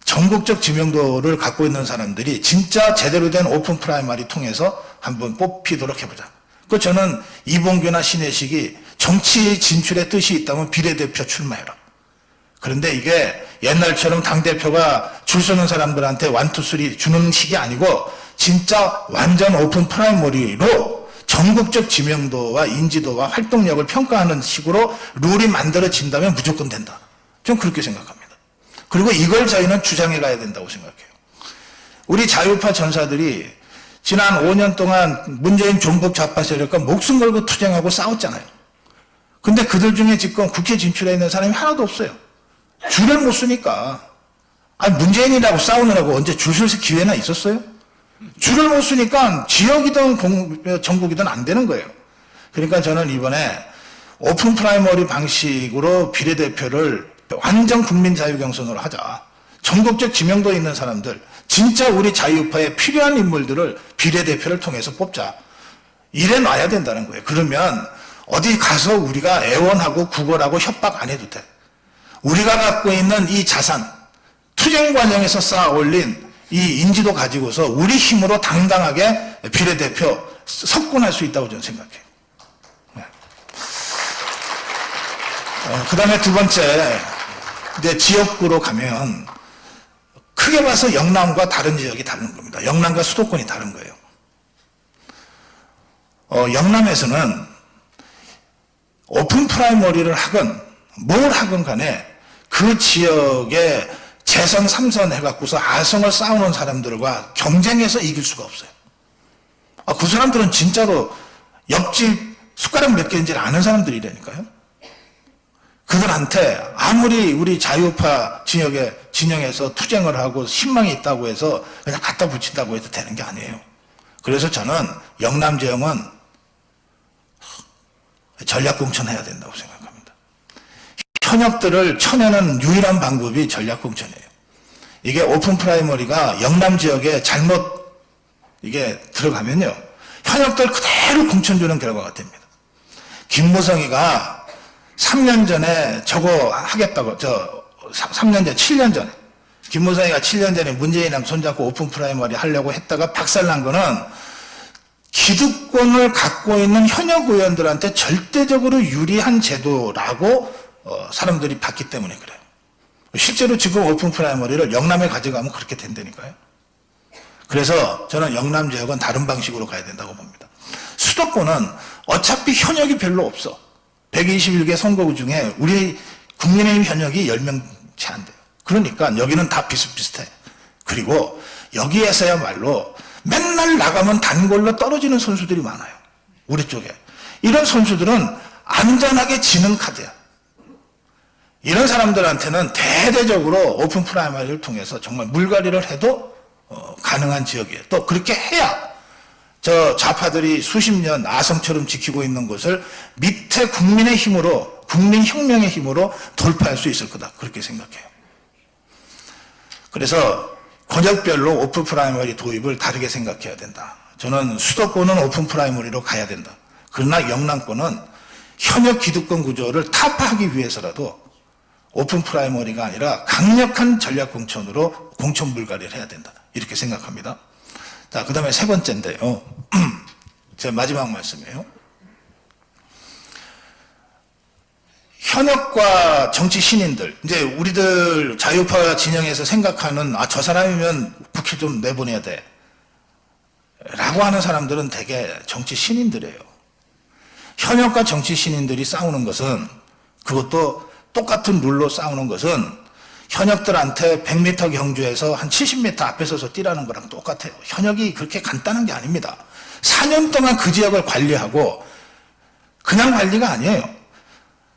D: 전국적 지명도를 갖고 있는 사람들이 진짜 제대로 된 오픈 프라이머리 통해서 한번 뽑히도록 해보자. 그 저는 이봉규나 신혜식이 정치 진출의 뜻이 있다면 비례대표 출마해라. 그런데 이게 옛날처럼 당대표가 줄 서는 사람들한테 1, 2, 3 주는 식이 아니고 진짜 완전 오픈 프라이머리로 전국적 지명도와 인지도와 활동력을 평가하는 식으로 룰이 만들어진다면 무조건 된다. 좀 그렇게 생각합니다. 그리고 이걸 저희는 주장해 가야 된다고 생각해요. 우리 자유파 전사들이 지난 5년 동안 문재인 종북 좌파 세력과 목숨 걸고 투쟁하고 싸웠잖아요. 근데 그들 중에 지금 국회 진출해 있는 사람이 하나도 없어요. 줄을 못 쓰니까. 문재인이라고 싸우느라고 언제 줄 쓸 기회나 있었어요? 줄을 못 쓰니까 지역이든 전국이든 안 되는 거예요. 그러니까 저는 이번에 오픈 프라이머리 방식으로 비례대표를 완전 국민 자유경선으로 하자. 전국적 지명도 있는 사람들, 진짜 우리 자유파에 필요한 인물들을 비례대표를 통해서 뽑자. 이래 놔야 된다는 거예요. 그러면 어디 가서 우리가 애원하고 구걸하고 협박 안 해도 돼. 우리가 갖고 있는 이 자산, 투쟁 과정에서 쌓아 올린 이 인지도 가지고서 우리 힘으로 당당하게 비례대표 석권할 수 있다고 저는 생각해요. 네. 그 다음에 2번째, 이제 지역구로 가면 크게 봐서 영남과 다른 지역이 다른 겁니다. 영남과 수도권이 다른 거예요. 영남에서는 오픈 프라이머리를 하건 뭘 하건 간에 그 지역에 재선 3선 해갖고서 아성을 쌓아놓은 사람들과 경쟁해서 이길 수가 없어요. 그 사람들은 진짜로 옆집 숟가락 몇 개인지를 아는 사람들이라니까요. 그들한테 아무리 우리 자유파 진영에서 투쟁을 하고 신망이 있다고 해서 그냥 갖다 붙인다고 해도 되는 게 아니에요. 그래서 저는 영남 지역은 전략공천해야 된다고 생각합니다. 현역들을 쳐내는 유일한 방법이 전략공천이에요. 이게 오픈 프라이머리가 영남 지역에 잘못 이게 들어가면요. 현역들 그대로 공천 주는 결과가 됩니다. 김무성이가 3년 전에 저거 하겠다고, 3년 전, 7년 전에. 김무성이가 7년 전에 문재인이랑 손잡고 오픈 프라이머리 하려고 했다가 박살난 거는 기득권을 갖고 있는 현역 의원들한테 절대적으로 유리한 제도라고 사람들이 봤기 때문에 그래요. 실제로 지금 오픈 프라이머리를 영남에 가져가면 그렇게 된다니까요. 그래서 저는 영남 지역은 다른 방식으로 가야 된다고 봅니다. 수도권은 어차피 현역이 별로 없어. 121개 선거구 중에 우리 국민의힘 현역이 10명 채 안 돼요. 그러니까 여기는 다 비슷비슷해. 그리고 여기에서야말로 맨날 나가면 단골로 떨어지는 선수들이 많아요. 우리 쪽에. 이런 선수들은 안전하게 지는 카드야. 이런 사람들한테는 대대적으로 오픈 프라이머리를 통해서 정말 물갈이를 해도 가능한 지역이에요. 또 그렇게 해야 저 좌파들이 수십 년 아성처럼 지키고 있는 것을 밑에 국민의 힘으로, 국민혁명의 힘으로 돌파할 수 있을 거다. 그렇게 생각해요. 그래서 권역별로 오픈 프라이머리 도입을 다르게 생각해야 된다. 저는 수도권은 오픈 프라이머리로 가야 된다. 그러나 영남권은 현역 기득권 구조를 타파하기 위해서라도 오픈 프라이머리가 아니라 강력한 전략 공천으로 공천 불가리를 해야 된다. 이렇게 생각합니다. 자, 그 다음에 세 번째인데요. 제 마지막 말씀이에요. 현역과 정치 신인들, 이제 우리들 자유파 진영에서 생각하는, 저 사람이면 국회 좀 내보내야 돼. 라고 하는 사람들은 대개 정치 신인들이에요. 현역과 정치 신인들이 싸우는 것은, 그것도 똑같은 룰로 싸우는 것은 현역들한테 100m 경주에서 한 70m 앞에 서서 뛰라는 거랑 똑같아요. 현역이 그렇게 간단한 게 아닙니다. 4년 동안 그 지역을 관리하고, 그냥 관리가 아니에요.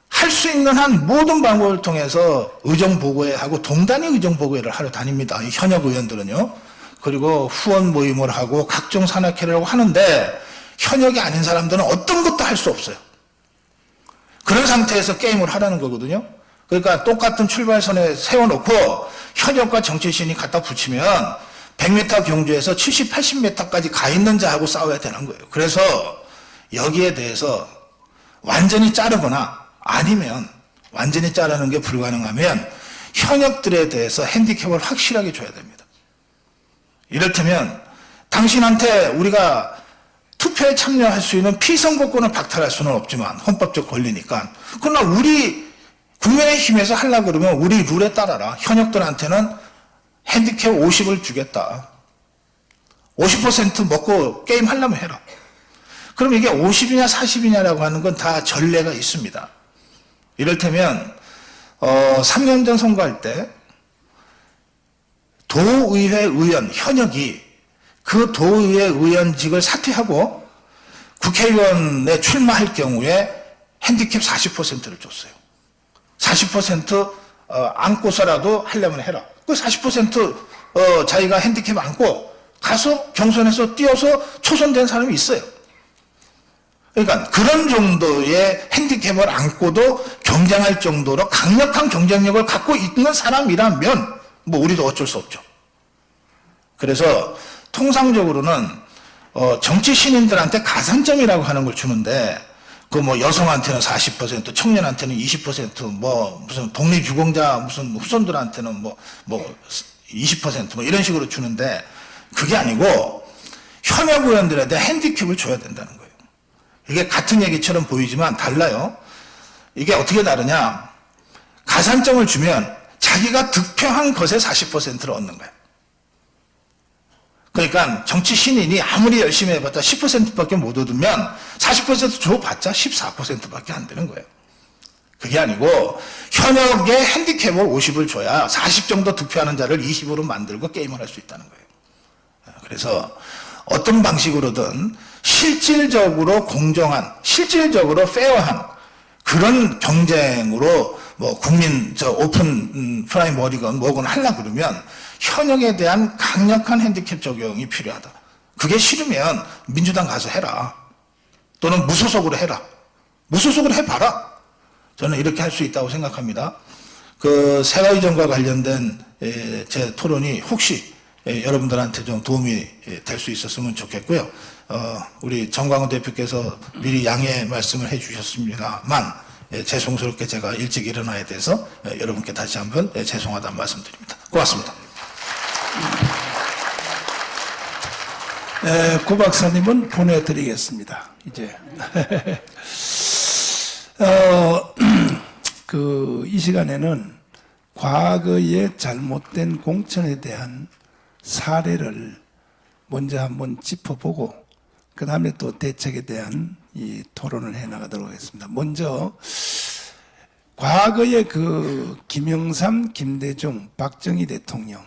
D: 할 수 있는 한 모든 방법을 통해서 의정보고회 하고 동단위 의정보고회를 하러 다닙니다. 이 현역 의원들은요. 그리고 후원 모임을 하고 각종 산악회를 하고 하는데 현역이 아닌 사람들은 어떤 것도 할 수 없어요. 그런 상태에서 게임을 하라는 거거든요. 그러니까 똑같은 출발선에 세워놓고 현역과 정치신이 갖다 붙이면 100m 경주에서 70, 80m까지 가 있는 자하고 싸워야 되는 거예요. 그래서 여기에 대해서 완전히 자르거나 아니면 완전히 자르는 게 불가능하면 현역들에 대해서 핸디캡을 확실하게 줘야 됩니다. 이를테면 당신한테 우리가 투표에 참여할 수 있는 피선거권을 박탈할 수는 없지만 헌법적 권리니까, 그러나 우리 국민의힘에서 하려고 그러면 우리 룰에 따라라. 현역들한테는 핸디캡 50을 주겠다. 50% 먹고 게임 하려면 해라. 그럼 이게 50이냐 40이냐라고 하는 건 다 전례가 있습니다. 이를테면 3년 전 선거할 때 도의회 의원 현역이 그 도의회 의원직을 사퇴하고 국회의원에 출마할 경우에 핸디캡 40%를 줬어요. 40% 안고서라도 하려면 해라. 그 40% 자기가 핸디캡 안고 가서 경선에서 뛰어서 초선된 사람이 있어요. 그러니까 그런 정도의 핸디캡을 안고도 경쟁할 정도로 강력한 경쟁력을 갖고 있는 사람이라면 뭐 우리도 어쩔 수 없죠. 그래서 통상적으로는 정치 신인들한테 가산점이라고 하는 걸 주는데, 그 뭐 여성한테는 40%, 청년한테는 20%, 뭐 무슨 독립유공자 무슨 후손들한테는 뭐 20% 뭐 이런 식으로 주는데, 그게 아니고 현역 의원들한테 핸디캡을 줘야 된다는 거예요. 이게 같은 얘기처럼 보이지만 달라요. 이게 어떻게 다르냐? 가산점을 주면 자기가 득표한 것의 40%를 얻는 거예요. 그러니까 정치 신인이 아무리 열심히 해봤자 10%밖에 못 얻으면 40% 줘봤자 14%밖에 안 되는 거예요. 그게 아니고 현역의 핸디캡을 50을 줘야 40 정도 득표하는 자를 20으로 만들고 게임을 할 수 있다는 거예요. 그래서 어떤 방식으로든 실질적으로 공정한, 실질적으로 페어한 그런 경쟁으로 뭐 국민 오픈 프라이머리건 뭐건 하려고 그러면 현역에 대한 강력한 핸디캡 적용이 필요하다. 그게 싫으면 민주당 가서 해라. 또는 무소속으로 해라. 무소속으로 해봐라. 저는 이렇게 할 수 있다고 생각합니다. 그 세가의정과 관련된 제 토론이 혹시 여러분들한테 좀 도움이 될 수 있었으면 좋겠고요. 우리 정광훈 대표께서 미리 양해 말씀을 해주셨습니다만, 죄송스럽게 제가 일찍 일어나야 돼서 여러분께 다시 한번 죄송하다는 말씀드립니다. 고맙습니다.
B: 구 박사님은 보내드리겠습니다. 이제 이 시간에는 과거의 잘못된 공천에 대한 사례를 먼저 한번 짚어보고 그 다음에 또 대책에 대한 이 토론을 해나가도록 하겠습니다. 먼저 과거의 그 김영삼, 김대중, 박정희 대통령이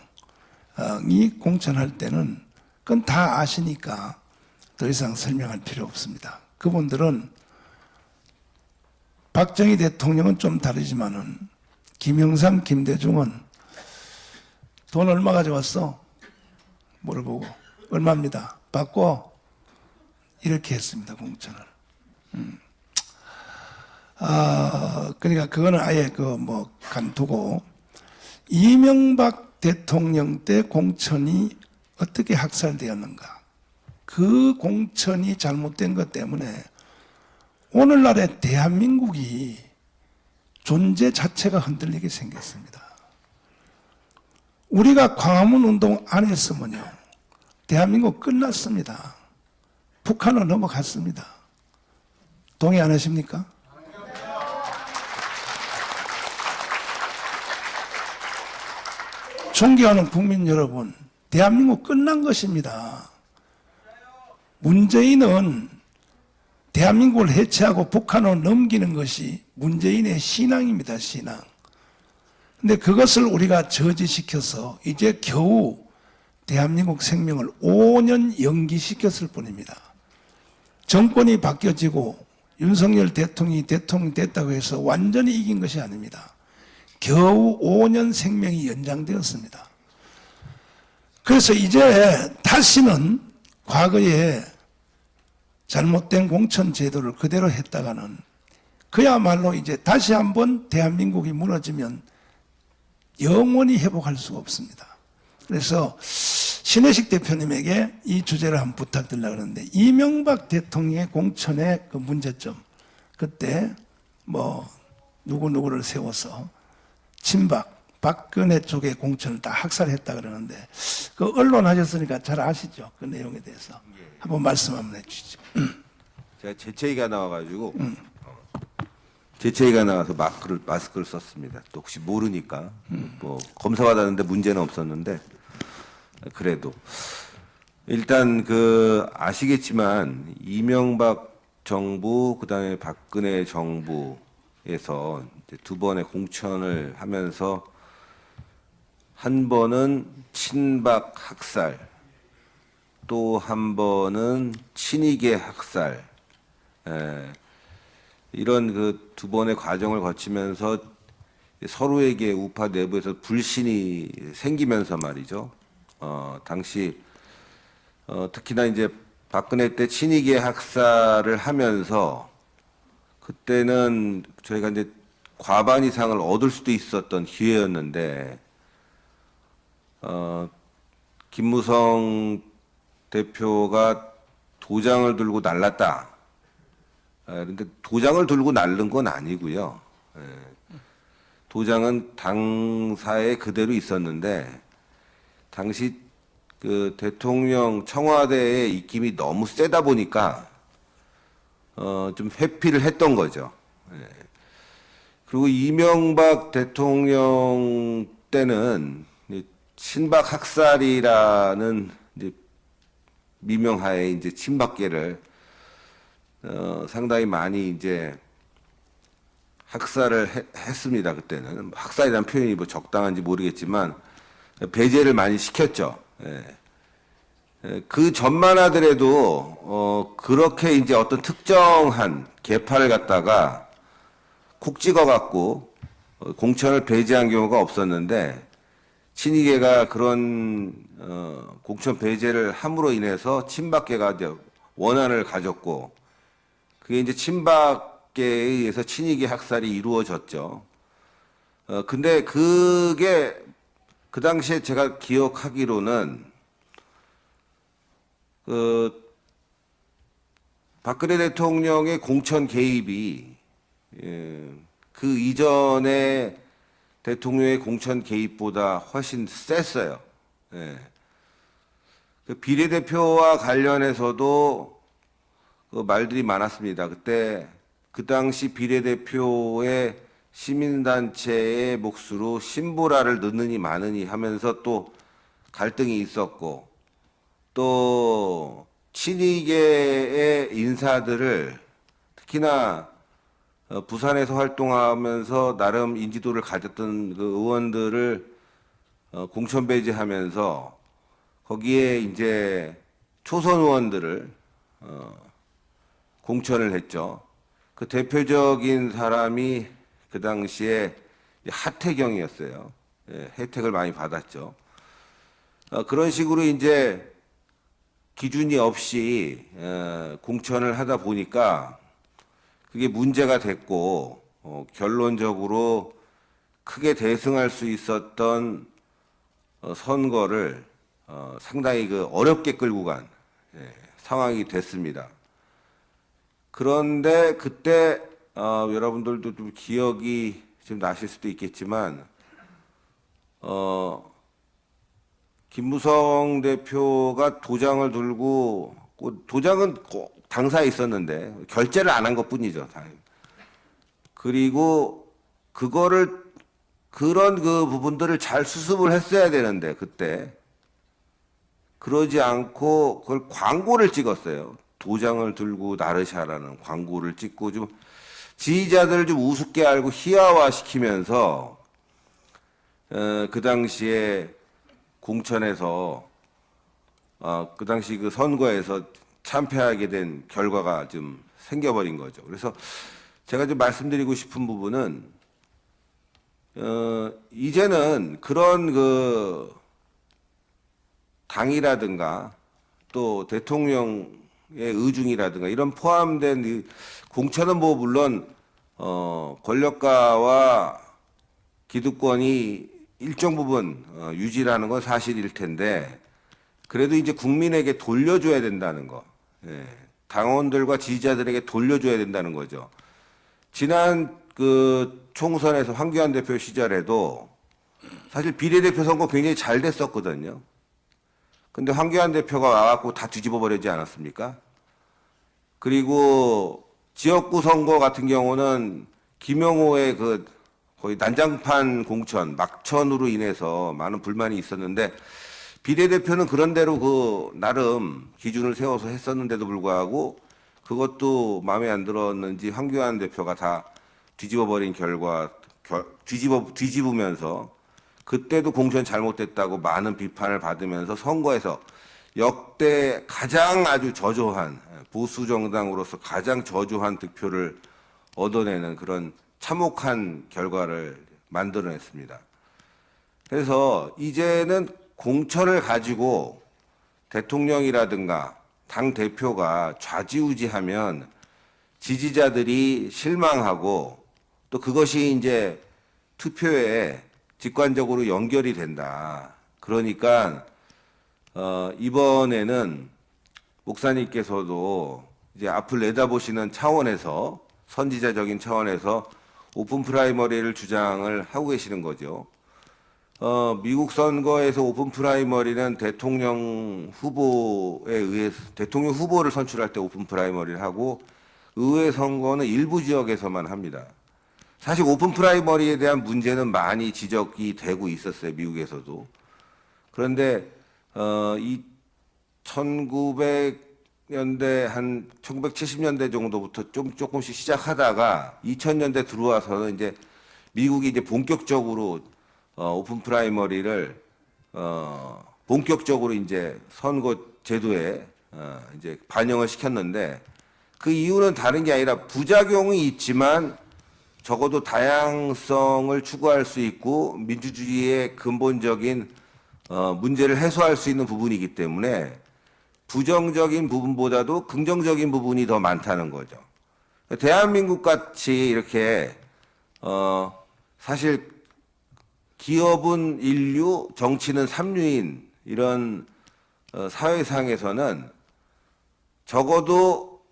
B: 공천할 때는 그건 다 아시니까 더 이상 설명할 필요 없습니다. 그분들은 박정희 대통령은 좀 다르지만은 김영삼, 김대중은 돈 얼마 가져왔어? 물어보고 얼마입니다. 받고 이렇게 했습니다. 공천을. 그러니까 그거는 아예 간두고 이명박 대통령 때 공천이 어떻게 학살되었는가. 그 공천이 잘못된 것 때문에 오늘날의 대한민국이 존재 자체가 흔들리게 생겼습니다. 우리가 광화문 운동 안 했으면요, 대한민국 끝났습니다. 북한으로 넘어갔습니다. 동의 안 하십니까? 존경하는 국민 여러분, 대한민국 끝난 것입니다. 문재인은 대한민국을 해체하고 북한으로 넘기는 것이 문재인의 신앙입니다, 신앙. 근데 그것을 우리가 저지시켜서 이제 겨우 대한민국 생명을 5년 연기시켰을 뿐입니다. 정권이 바뀌어지고 윤석열 대통령이 대통령 됐다고 해서 완전히 이긴 것이 아닙니다. 겨우 5년 생명이 연장되었습니다. 그래서 이제 다시는 과거에 잘못된 공천 제도를 그대로 했다가는 그야말로 이제 다시 한번 대한민국이 무너지면 영원히 회복할 수가 없습니다. 그래서 신혜식 대표님에게 이 주제를 한번 부탁드리려고 하는데, 이명박 대통령의 공천의 그 문제점, 그때 누구누구를 세워서 친박, 박근혜 쪽의 공천을 다 학살했다 그러는데, 그 언론 하셨으니까 잘 아시죠? 그 내용에 대해서. 한번 말씀 한번 해주시죠.
E: 제가 재채기가 나와가지고 재채기가 나와서 마스크를 썼습니다. 또 혹시 모르니까 검사 받았는데 문제는 없었는데 그래도 일단 아시겠지만 이명박 정부 그다음에 박근혜 정부에서 이제 두 번의 공천을 하면서 한 번은 친박 학살, 또 한 번은 친이계 학살, 이런 그 두 번의 과정을 거치면서 서로에게 우파 내부에서 불신이 생기면서 말이죠. 당시 특히나 이제 박근혜 때 친이계 학살을 하면서 그때는 저희가 이제 과반 이상을 얻을 수도 있었던 기회였는데 김무성 대표가 도장을 들고 날랐다. 그런데 도장을 들고 날른 건 아니고요. 도장은 당사에 그대로 있었는데 당시 그 대통령 청와대의 입김이 너무 세다 보니까 좀 회피를 했던 거죠. 그리고 이명박 대통령 때는 친박 학살이라는 이제 미명하에 이제 친박계를 상당히 많이 이제 학살을 했습니다. 그때는 학살이라는 표현이 적당한지 모르겠지만 배제를 많이 시켰죠. 그 전만 하더라도 그렇게 이제 어떤 특정한 계파를 갖다가 콕 찍어갖고 공천을 배제한 경우가 없었는데 친이계가 그런 공천 배제를 함으로 인해서 친박계가 이제 원한을 가졌고 그게 이제 친박계에 의해서 친이계 학살이 이루어졌죠. 근데 그게 그 당시에 제가 기억하기로는 박근혜 대통령의 공천 개입이 그 이전에 대통령의 공천 개입보다 훨씬 셌어요. 그 비례대표와 관련해서도 그 말들이 많았습니다. 그때 그 당시 비례대표의 시민단체의 몫으로 신보라를 넣느니 마느니 하면서 또 갈등이 있었고 또 친이계의 인사들을 특히나 부산에서 활동하면서 나름 인지도를 가졌던 그 의원들을 공천 배제하면서 거기에 이제 초선 의원들을 공천을 했죠. 그 대표적인 사람이 그 당시에 하태경이었어요. 혜택을 많이 받았죠. 그런 식으로 이제 기준이 없이 공천을 하다 보니까 그게 문제가 됐고 결론적으로 크게 대승할 수 있었던 선거를 상당히 어렵게 끌고 간 상황이 됐습니다. 그런데 그때 여러분들도 좀 기억이 좀 나실 수도 있겠지만 김무성 대표가 도장을 들고 도장은 당사에 있었는데 결제를 안 한 것뿐이죠. 그리고 그런 부분들을 잘 수습을 했어야 되는데 그때 그러지 않고 그걸 광고를 찍었어요. 도장을 들고 나르샤라는 광고를 찍고 좀 지지자들을 좀 우습게 알고 희화화시키면서 그 당시에 공천에서 그 당시 그 선거에서 참패하게 된 결과가 좀 생겨버린 거죠. 그래서 제가 좀 말씀드리고 싶은 부분은 이제는 그런 당이라든가 또 대통령의 의중이라든가 이런 포함된 이 공천은 뭐 물론 권력가와 기득권이 일정 부분 유지라는 건 사실일 텐데 그래도 이제 국민에게 돌려줘야 된다는 거, 당원들과 지지자들에게 돌려줘야 된다는 거죠. 지난 총선에서 황교안 대표 시절에도 사실 비례대표 선거 굉장히 잘 됐었거든요. 근데 황교안 대표가 와갖고 다 뒤집어 버리지 않았습니까? 그리고 지역구 선거 같은 경우는 김영호의 거의 난장판 공천, 막천으로 인해서 많은 불만이 있었는데 비례대표는 그런대로 나름 기준을 세워서 했었는데도 불구하고 그것도 마음에 안 들었는지 황교안 대표가 다 뒤집어버린 결과, 뒤집으면서 그때도 공천 잘못됐다고 많은 비판을 받으면서 선거에서 역대 가장 아주 저조한 보수 정당으로서 가장 저조한 득표를 얻어내는 그런 참혹한 결과를 만들어냈습니다. 그래서 이제는 공천을 가지고 대통령이라든가 당 대표가 좌지우지하면 지지자들이 실망하고 또 그것이 이제 투표에 직관적으로 연결이 된다. 그러니까 이번에는 목사님께서도 이제 앞을 내다보시는 차원에서 선지자적인 차원에서 오픈 프라이머리를 주장을 하고 계시는 거죠. 미국 선거에서 오픈 프라이머리는 대통령 후보에 의해서 대통령 후보를 선출할 때 오픈 프라이머리를 하고 의회 선거는 일부 지역에서만 합니다. 사실 오픈 프라이머리에 대한 문제는 많이 지적이 되고 있었어요, 미국에서도. 그런데 이 1900년대 한 1970년대 정도부터 조금씩 시작하다가 2000년대 들어와서는 이제 미국이 이제 본격적으로 오픈 프라이머리를 본격적으로 이제 선거 제도에 이제 반영을 시켰는데 그 이유는 다른 게 아니라 부작용이 있지만 적어도 다양성을 추구할 수 있고 민주주의의 근본적인 문제를 해소할 수 있는 부분이기 때문에 부정적인 부분보다도 긍정적인 부분이 더 많다는 거죠. 대한민국 같이 이렇게 사실 기업은 인류, 정치는 삼류인 이런 사회상에서는 적어도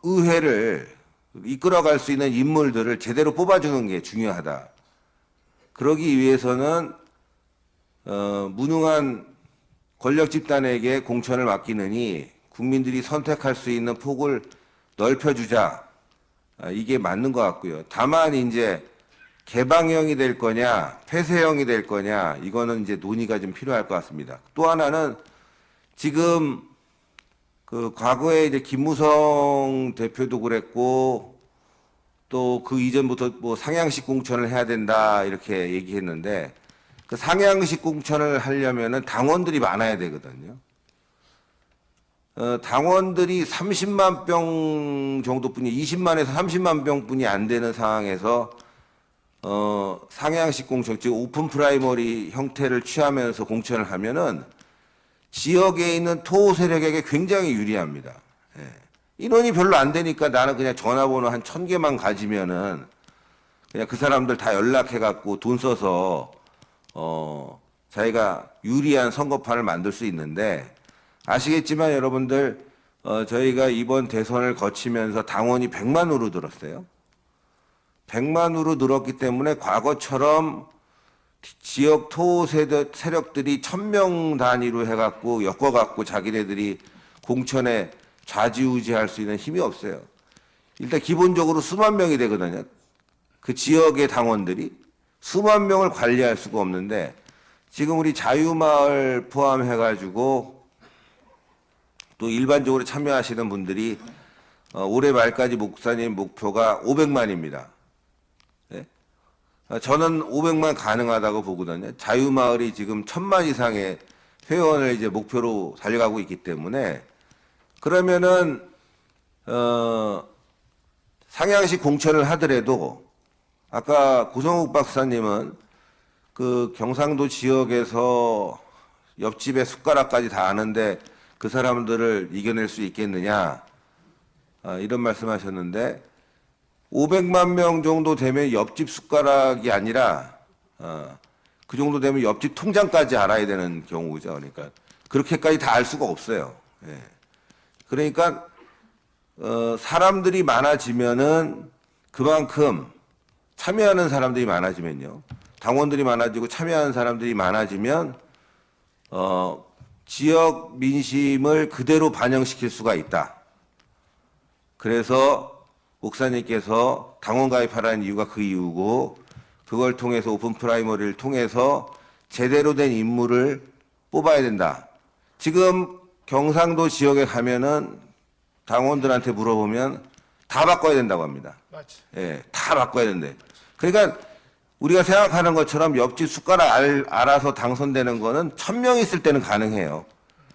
E: 의회를 이끌어갈 수 있는 인물들을 제대로 뽑아주는 게 중요하다. 그러기 위해서는 무능한 권력 집단에게 공천을 맡기느니 국민들이 선택할 수 있는 폭을 넓혀주자. 이게 맞는 것 같고요. 다만 이제 개방형이 될 거냐, 폐쇄형이 될 거냐, 이거는 이제 논의가 좀 필요할 것 같습니다. 또 하나는 지금 과거에 이제 김무성 대표도 그랬고 또 그 이전부터 뭐 상향식 공천을 해야 된다 이렇게 얘기했는데 그 상향식 공천을 하려면은 당원들이 많아야 되거든요. 당원들이 30만 병 정도뿐이 20만에서 30만 병뿐이 안 되는 상황에서 상향식 공천, 즉 오픈 프라이머리 형태를 취하면서 공천을 하면은 지역에 있는 토 세력에게 굉장히 유리합니다. 예. 인원이 별로 안 되니까 나는 그냥 전화번호 한 1000개만 가지면은 그냥 그 사람들 다 연락해갖고 돈 써서 자기가 유리한 선거판을 만들 수 있는데, 아시겠지만 여러분들 저희가 이번 대선을 거치면서 당원이 100만으로 늘었어요. 100만으로 늘었기 때문에 과거처럼 지역 토 세력들이 1000명 단위로 해갖고 엮어갖고 자기네들이 공천에 좌지우지할 수 있는 힘이 없어요. 일단 기본적으로 수만 명이 되거든요. 그 지역의 당원들이 수만 명을 관리할 수가 없는데, 지금 우리 자유마을 포함해가지고 또 일반적으로 참여하시는 분들이 올해 말까지 목사님 목표가 500만입니다. 네? 저는 500만 가능하다고 보거든요. 자유마을이 지금 1000만 이상의 회원을 이제 목표로 달려가고 있기 때문에, 그러면은 상향시 공천을 하더라도 아까 고성욱 박사님은 그 경상도 지역에서 옆집에 숟가락까지 다 아는데 그 사람들을 이겨낼 수 있겠느냐, 이런 말씀하셨는데, 500만 명 정도 되면 옆집 숟가락이 아니라 그 정도 되면 옆집 통장까지 알아야 되는 경우죠. 그러니까 그렇게까지 다 알 수가 없어요. 예. 그러니까 사람들이 많아지면은 그만큼 참여하는 사람들이 많아지면요, 당원들이 많아지고 참여하는 사람들이 많아지면 지역 민심을 그대로 반영시킬 수가 있다. 그래서 목사님께서 당원 가입하라는 이유가 그 이유고, 그걸 통해서 오픈 프라이머리를 통해서 제대로 된 인물을 뽑아야 된다. 지금 경상도 지역에 가면은 당원들한테 물어보면 다 바꿔야 된다고 합니다.
B: 맞지.
E: 예, 다 바꿔야 된대. 그러니까 우리가 생각하는 것처럼 옆집 숟가락 알아서 당선되는 거는 1000명 있을 때는 가능해요.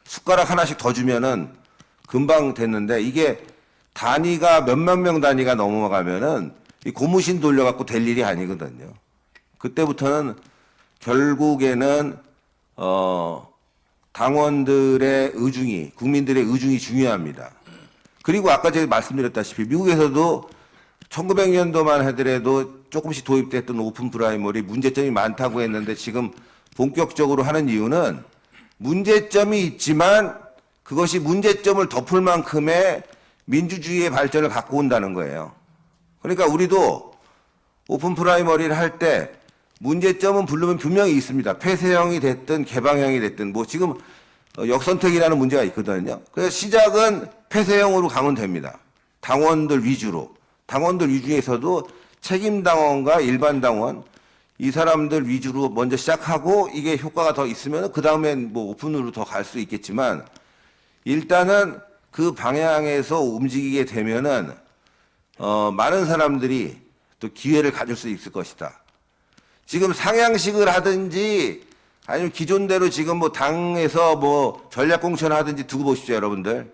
E: 숟가락 하나씩 더 주면은 금방 됐는데, 이게 단위가 몇만 명 단위가 넘어가면은 이 고무신 돌려갖고 될 일이 아니거든요. 그때부터는 결국에는 당원들의 의중이, 국민들의 의중이 중요합니다. 그리고 아까 제가 말씀드렸다시피 미국에서도 1900년도만 하더라도 조금씩 도입됐던 오픈 프라이머리 문제점이 많다고 했는데, 지금 본격적으로 하는 이유는 문제점이 있지만 그것이 문제점을 덮을 만큼의 민주주의의 발전을 갖고 온다는 거예요. 그러니까 우리도 오픈 프라이머리를 할 때 문제점은 부르면 분명히 있습니다. 폐쇄형이 됐든 개방형이 됐든 뭐 지금 역선택이라는 문제가 있거든요. 그래서 시작은 폐쇄형으로 가면 됩니다. 당원들 위주로. 당원들 위주에서도 책임당원과 일반당원, 이 사람들 위주로 먼저 시작하고 이게 효과가 더 있으면 그 다음엔 뭐 오픈으로 더 갈 수 있겠지만, 일단은 그 방향에서 움직이게 되면은 많은 사람들이 또 기회를 가질 수 있을 것이다. 지금 상향식을 하든지 아니면 기존대로 지금 뭐 당에서 뭐 전략공천을 하든지 두고 보십시오, 여러분들.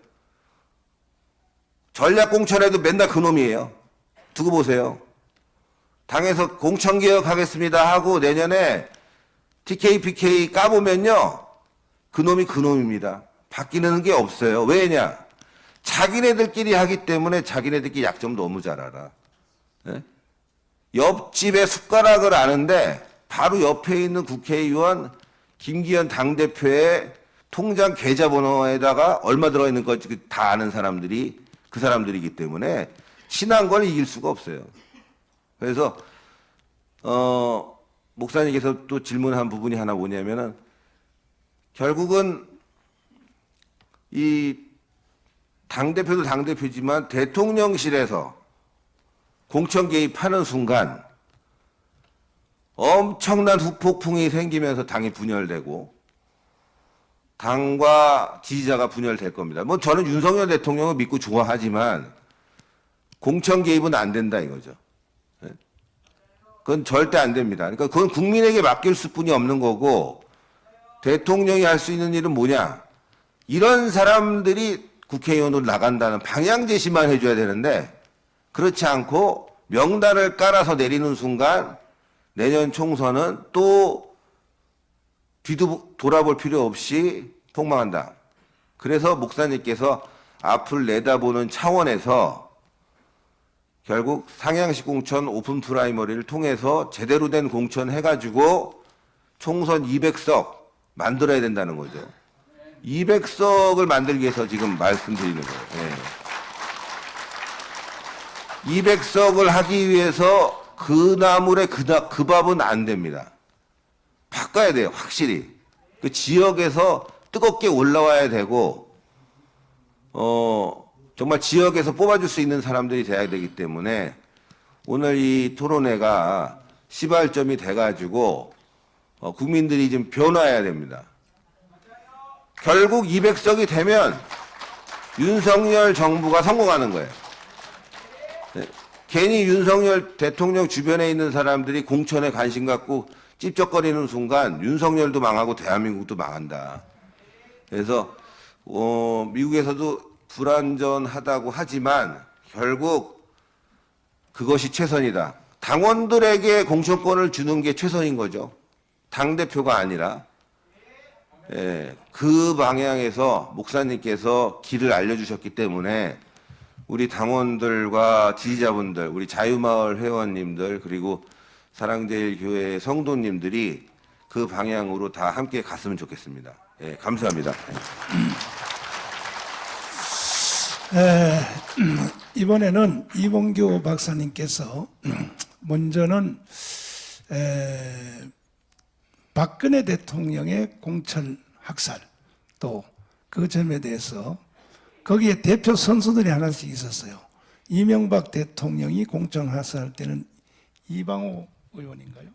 E: 전략공천에도 맨날 그놈이에요. 두고 보세요. 당에서 공천개혁하겠습니다 하고 내년에 TK, PK 까보면요, 그놈이 그놈입니다. 바뀌는 게 없어요. 왜냐? 자기네들끼리 하기 때문에 자기네들끼리 약점 너무 잘 알아. 네? 옆집에 숟가락을 아는데 바로 옆에 있는 국회의원 김기현 당대표의 통장 계좌번호에다가 얼마 들어있는 건지 다 아는 사람들이 그 사람들이기 때문에 친한 걸 이길 수가 없어요. 그래서 목사님께서 또 질문한 부분이 하나 뭐냐면은, 결국은 이 당대표도 당대표지만 대통령실에서 공천 개입하는 순간 엄청난 후폭풍이 생기면서 당이 분열되고 당과 지지자가 분열될 겁니다. 뭐 저는 윤석열 대통령을 믿고 좋아하지만 공천 개입은 안 된다 이거죠. 그건 절대 안 됩니다. 그러니까 그건 국민에게 맡길 수뿐이 없는 거고, 대통령이 할 수 있는 일은 뭐냐? 이런 사람들이 국회의원으로 나간다는 방향 제시만 해줘야 되는데, 그렇지 않고 명단을 깔아서 내리는 순간 내년 총선은 또 뒤도 돌아볼 필요 없이 폭망한다. 그래서 목사님께서 앞을 내다보는 차원에서 결국 상향식 공천 오픈 프라이머리를 통해서 제대로 된 공천 해가지고 총선 200석 만들어야 된다는 거죠. 200석을 만들기 위해서 지금 말씀드리는 거예요. 예. 200석을 하기 위해서 그 나물에 그 밥은 안 됩니다. 바꿔야 돼요, 확실히. 그 지역에서 뜨겁게 올라와야 되고, 정말 지역에서 뽑아줄 수 있는 사람들이 돼야 되기 때문에 오늘 이 토론회가 시발점이 돼가지고 국민들이 좀 변화해야 됩니다. 결국 200석이 되면 윤석열 정부가 성공하는 거예요. 네. 괜히 윤석열 대통령 주변에 있는 사람들이 공천에 관심 갖고 찝쩍거리는 순간 윤석열도 망하고 대한민국도 망한다. 그래서 미국에서도 불완전하다고 하지만 결국 그것이 최선이다. 당원들에게 공천권을 주는 게 최선인 거죠. 당대표가 아니라. 예, 그 방향에서 목사님께서 길을 알려주셨기 때문에 우리 당원들과 지지자분들, 우리 자유마을 회원님들, 그리고 사랑제일교회 성도님들이 그 방향으로 다 함께 갔으면 좋겠습니다. 예, 감사합니다.
B: 이번에는 이봉규 박사님께서 먼저는 박근혜 대통령의 공천 학살 또 그 점에 대해서 거기에 대표 선수들이 하나씩 있었어요. 이명박 대통령이 공천 학살할 때는 이방호 의원인가요?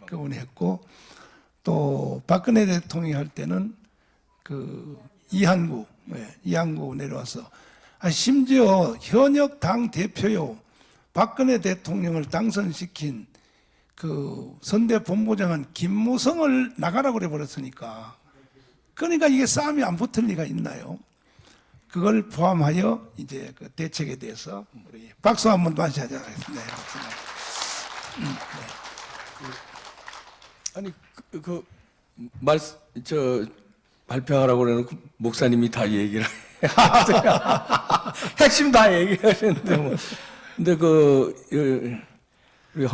B: 그분이 했고 또 박근혜 대통령이 할 때는 그 이한구 내려와서 심지어 현역 당 대표요 박근혜 대통령을 당선시킨 그 선대 본부장은 김무성을 나가라고 그래버렸으니까 그러니까 이게 싸움이 안 붙을 리가 있나요? 그걸 포함하여 이제 그 대책에 대해서 우리 박수 한번 다시 하자 하겠습니다.
F: 아니 발표하라고 그래놓고 목사님이 다 얘기를 핵심 다 얘기하셨는데 뭐 근데 우리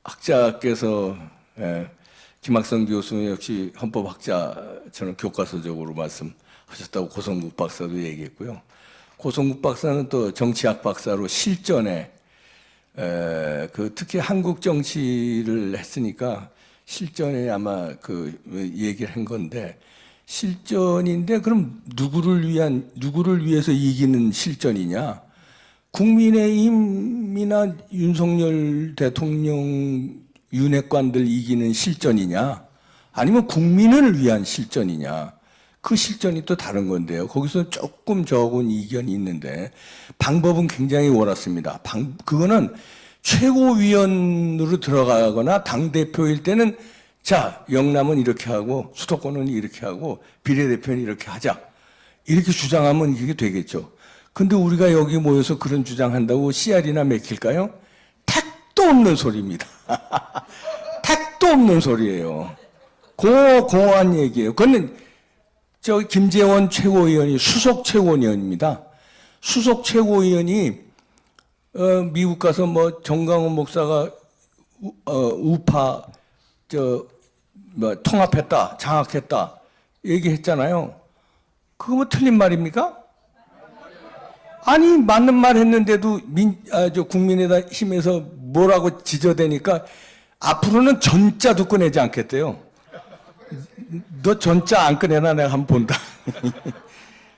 F: 헌법학자께서 김학성 교수 역시 헌법학자처럼 교과서적으로 말씀하셨다고 고성국 박사도 얘기했고요. 고성국 박사는 또 정치학 박사로 실전에 특히 한국 정치를 했으니까 실전에 아마 얘기를 한 건데 실전인데 그럼 누구를 위해서 이기는 실전이냐? 국민의힘이나 윤석열 대통령 윤핵관들 이기는 실전이냐? 아니면 국민을 위한 실전이냐? 그 실전이 또 다른 건데요. 거기서 조금 적은 이견이 있는데 방법은 굉장히 옳았습니다. 그거는 최고위원으로 들어가거나 당대표일 때는 자, 영남은 이렇게 하고 수도권은 이렇게 하고 비례대표는 이렇게 하자. 이렇게 주장하면 이게 되겠죠. 근데 우리가 여기 모여서 그런 주장한다고 씨알이나 맥힐까요? 택도 없는 소리입니다. 택도 없는 소리예요. 공허한 얘기예요. 그거는 김재원 최고위원이 수석 최고위원입니다. 수석 최고위원이 미국 가서 뭐 정강훈 목사가 우파 통합했다, 장악했다 얘기했잖아요. 그거 뭐 틀린 말입니까? 아니 맞는 말 했는데도 국민의힘에서 뭐라고 지저대니까 앞으로는 전자도 꺼내지 않겠대요. 너 전자 안 꺼내나 내가 한번 본다.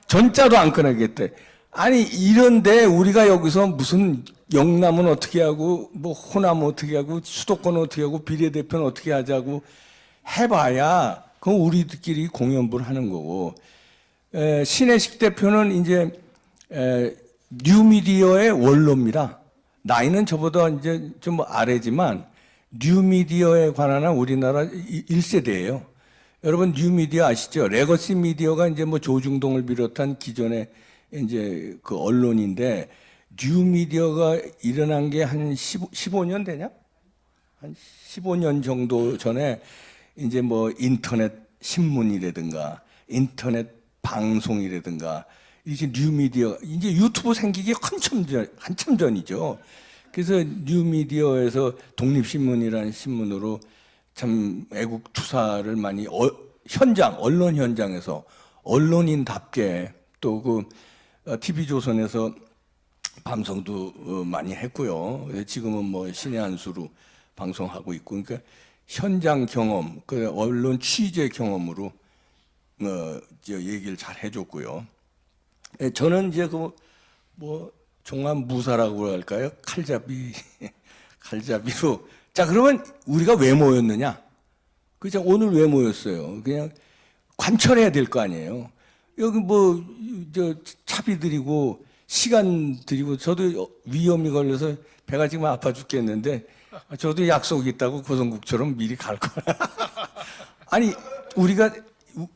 F: 전자도 안 꺼내겠대. 아니 이런데 우리가 여기서 무슨 영남은 어떻게 하고 뭐 호남은 어떻게 하고 수도권은 어떻게 하고 비례대표는 어떻게 하자고 해봐야 그건 우리들끼리 공연부를 하는 거고 신혜식 대표는 이제 뉴미디어의 원로입니다. 나이는 저보다 이제 좀 아래지만 뉴미디어에 관한 우리나라 1세대예요. 여러분 뉴미디어 아시죠? 레거시 미디어가 이제 뭐 조중동을 비롯한 기존의 이제 그 언론인데 뉴미디어가 일어난 게 한 15년 되냐? 한 15년 정도 전에 이제 뭐 인터넷 신문이라든가 인터넷 방송이라든가 이제 뉴미디어, 이제 유튜브 생기기 한참 전이죠. 그래서 뉴미디어에서 독립신문이라는 신문으로 참 애국 투사를 많이 언론 현장에서 언론인답게 또 그 TV조선에서 방송도 많이 했고요. 지금은 뭐 신의 한 수로 방송하고 있고, 그러니까 현장 경험, 그 언론 취재 경험으로 얘기를 잘 해줬고요. 저는 이제 뭐 종합무사라고 할까요? 칼잡이로. 자, 그러면 우리가 왜 모였느냐? 그냥 오늘 왜 모였어요? 그냥 관철해야 될 거 아니에요. 여기 차비 드리고 시간 드리고, 저도 위험이 걸려서 배가 지금 아파 죽겠는데, 저도 약속이 있다고 고성국처럼 미리 갈 거야. 아니, 우리가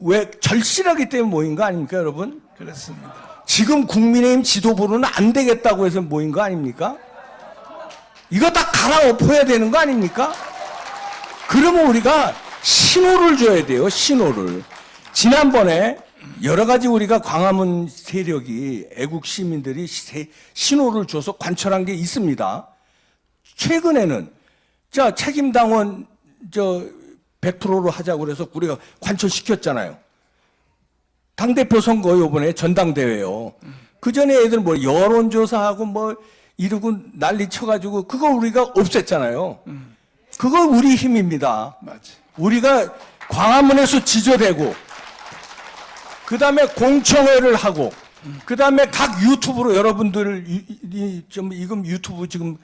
F: 왜 절실하기 때문에 모인 거 아닙니까, 여러분?
B: 그렇습니다.
F: 지금 국민의힘 지도부로는 안 되겠다고 해서 모인 거 아닙니까? 이거 다 갈아엎어야 되는 거 아닙니까? 그러면 우리가 신호를 줘야 돼요, 신호를. 지난번에 여러 가지 우리가 광화문 세력이, 애국 시민들이 신호를 줘서 관철한 게 있습니다. 최근에는, 자, 책임당원, 100%로 하자고 그래서 우리가 관철시켰잖아요. 당대표 선거 요번에 전당대회요. 그 전에 애들 뭐 여론조사하고 뭐 이러고 난리 쳐가지고 그거 우리가 없앴잖아요. 그거 우리 힘입니다.
B: 맞아.
F: 우리가 광화문에서 지저대고, 그 다음에 공청회를 하고, 그 다음에 각 유튜브로 여러분들이 이금 유튜브 지금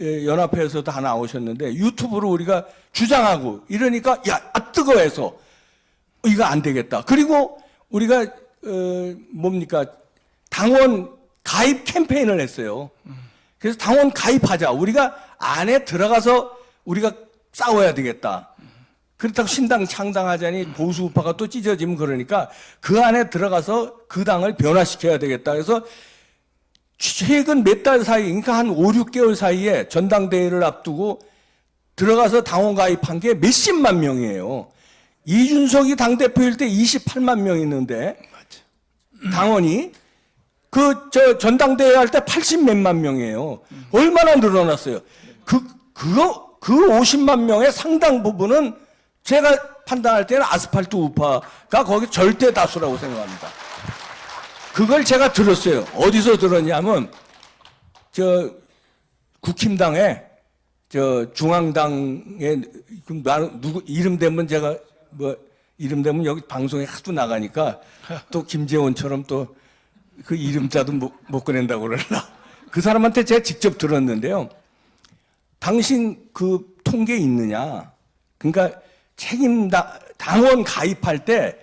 F: 연합회에서 다 나오셨는데 유튜브로 우리가 주장하고 이러니까 야, 뜨거워해서 이거 안 되겠다. 그리고 우리가 당원 가입 캠페인을 했어요. 그래서 당원 가입하자. 우리가 안에 들어가서 우리가 싸워야 되겠다. 그렇다고 신당 창당하자니 보수 우파가 또 찢어지면 그러니까 그 안에 들어가서 그 당을 변화시켜야 되겠다. 그래서 최근 몇 달 사이, 그러니까 한 5, 6개월 사이에 전당대회를 앞두고 들어가서 당원 가입한 게 몇십만 명이에요. 이준석이 당대표일 때 28만 명 있는데, 당원이, 전당대회 할 때 80몇만 명이에요. 얼마나 늘어났어요. 그 50만 명의 상당 부분은 제가 판단할 때는 아스팔트 우파가 거기 절대 다수라고 생각합니다. 그걸 제가 들었어요. 어디서 들었냐면, 국힘당에, 중앙당에, 누구, 이름 되면 제가, 이름 되면 여기 방송에 하도 나가니까 또 김재원처럼 또 그 이름자도 못 꺼낸다고 그러나. 그 사람한테 제가 직접 들었는데요. 당신 그 통계 있느냐? 그러니까 당원 가입할 때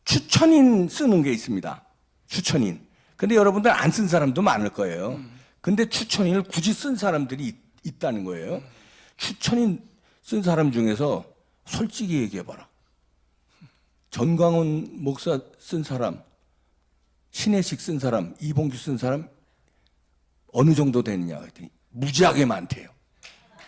F: 추천인 쓰는 게 있습니다. 추천인. 근데 여러분들 안 쓴 사람도 많을 거예요. 근데 추천인을 굳이 쓴 사람들이 있다는 거예요. 추천인 쓴 사람 중에서 솔직히 얘기해봐라. 전광훈 목사 쓴 사람, 신혜식 쓴 사람, 이봉규 쓴 사람 어느 정도 되느냐 그랬더니 무지하게 많대요.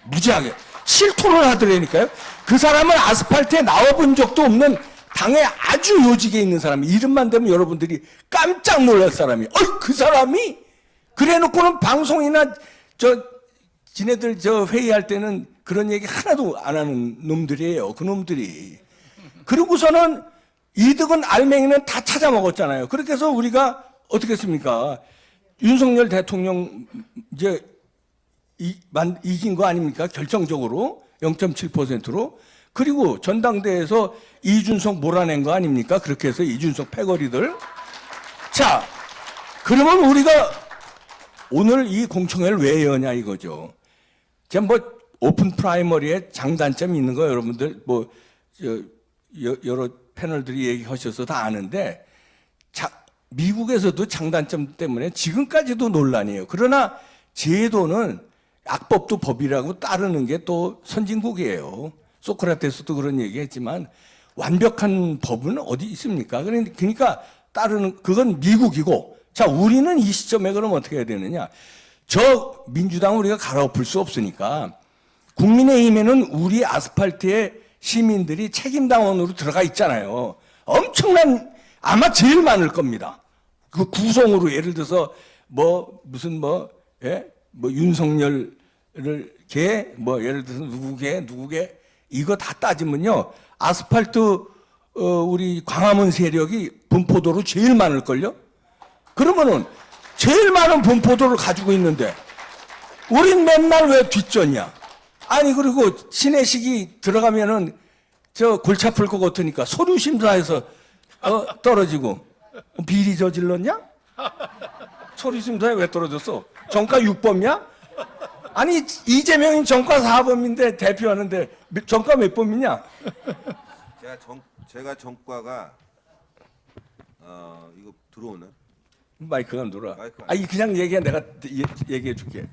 F: 무지하게. 실토를 하더라니까요. 그 사람은 아스팔트에 나와본 적도 없는 당에 아주 요직에 있는 사람이, 이름만 되면 여러분들이 깜짝 놀랄 사람이, 그 사람이? 그래 놓고는 방송이나 지네들 회의할 때는 그런 얘기 하나도 안 하는 놈들이에요. 그 놈들이. 그러고서는 이득은 알맹이는 다 찾아 먹었잖아요. 그렇게 해서 우리가 어떻게 했습니까? 윤석열 대통령 이긴 거 아닙니까? 결정적으로 0.7%로. 그리고 전당대회에서 이준석 몰아낸 거 아닙니까? 그렇게 해서 이준석 패거리들. 자, 그러면 우리가 오늘 이 공청회를 왜 여냐 이거죠. 제가 오픈 프라이머리에 장단점이 있는 거 여러분들 여러 패널들이 얘기하셔서 다 아는데, 미국에서도 장단점 때문에 지금까지도 논란이에요. 그러나 제도는 악법도 법이라고 따르는 게 또 선진국이에요. 소크라테스도 그런 얘기했지만 완벽한 법은 어디 있습니까? 그러니까 따르는 그건 미국이고, 자, 우리는 이 시점에 그럼 어떻게 해야 되느냐? 민주당은 우리가 갈아엎을 수 없으니까 국민의힘에는 우리 아스팔트에 시민들이 책임당원으로 들어가 있잖아요. 엄청난 아마 제일 많을 겁니다. 그 구성으로 예를 들어서 무슨 윤석열을 예를 들어서 누구게 이거 다 따지면요 아스팔트 우리 광화문 세력이 분포도로 제일 많을걸요? 그러면은 제일 많은 분포도를 가지고 있는데 우린 맨날 왜 뒷전이야? 아니 그리고 신혜식이 들어가면은 저 골치 아플 것 같으니까 서류 심사에서 떨어지고 비리 저질렀냐? 서류 심사에 왜 떨어졌어? 정가 6범이야? 아니 이재명이 정가 4범인데 대표하는데 정가 몇 범이냐?
E: 제가 정과가 이거 들어오나?
F: 마이크가 안 돌아.
E: 마이크가 안
F: 아니 그냥 얘기해 내가 얘기해 줄게.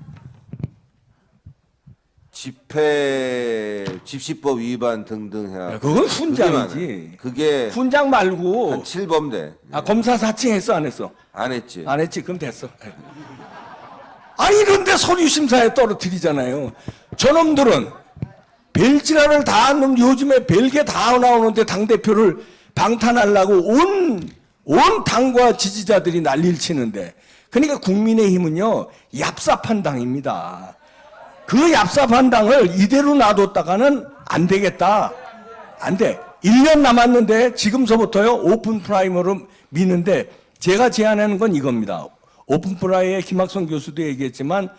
E: 집시법 위반 등등 해야.
F: 그건 훈장이지.
E: 그게
F: 훈장 말고
E: 한 7범대.
F: 검사 사칭 했어 안 했어?
E: 안 했지.
F: 안 했지. 그럼 됐어. 아니 이런데 서류 심사에 떨어뜨리잖아요. 저놈들은 벨지라를 다 한 놈 요즘에 별게 다 나오는데 당대표를 방탄하려고 온 당과 지지자들이 난리를 치는데 그러니까 국민의힘은요 얍삽한 당입니다. 그 얍삽한 당을 이대로 놔뒀다가는 안 되겠다. 안 돼. 1년 남았는데 지금서부터요 오픈 프라이머로 미는데 제가 제안하는 건 이겁니다. 오픈 프라이에 김학성 교수도 얘기했지만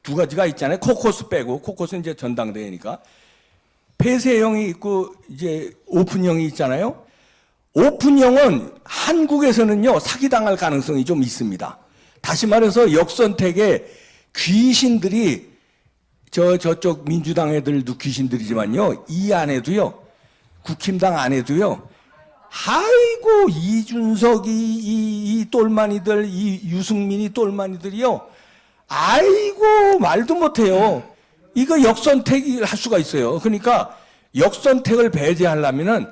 F: 두 가지가 있잖아요. 코커스 빼고 코커스는 이제 전당대회니까 폐쇄형이 있고 이제 오픈형이 있잖아요. 오픈형은 한국에서는요 사기당할 가능성이 좀 있습니다. 다시 말해서 역선택에 귀신들이 저쪽 민주당 애들도 귀신들이지만요 이 안에도요 국힘당 안에도요 아이고 이준석이 이 똘마니들 이 유승민이 똘마니들이요 아이고 말도 못해요. 이거 역선택을 할 수가 있어요. 그러니까 역선택을 배제하려면은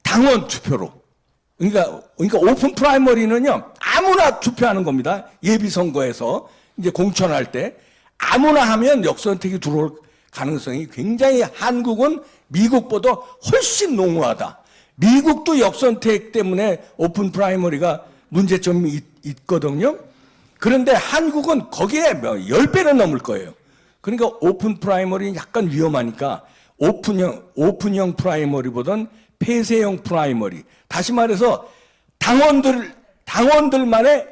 F: 당원 투표로. 그러니까 오픈 프라이머리는요 아무나 투표하는 겁니다. 예비 선거에서 이제 공천할 때 아무나 하면 역선택이 들어올 가능성이 굉장히 한국은 미국보다 훨씬 농후하다. 미국도 역선택 때문에 오픈 프라이머리가 문제점이 있거든요. 그런데 한국은 거기에 10배는 넘을 거예요. 그러니까 오픈 프라이머리는 약간 위험하니까 오픈형 프라이머리보단 폐쇄형 프라이머리. 다시 말해서 당원들만의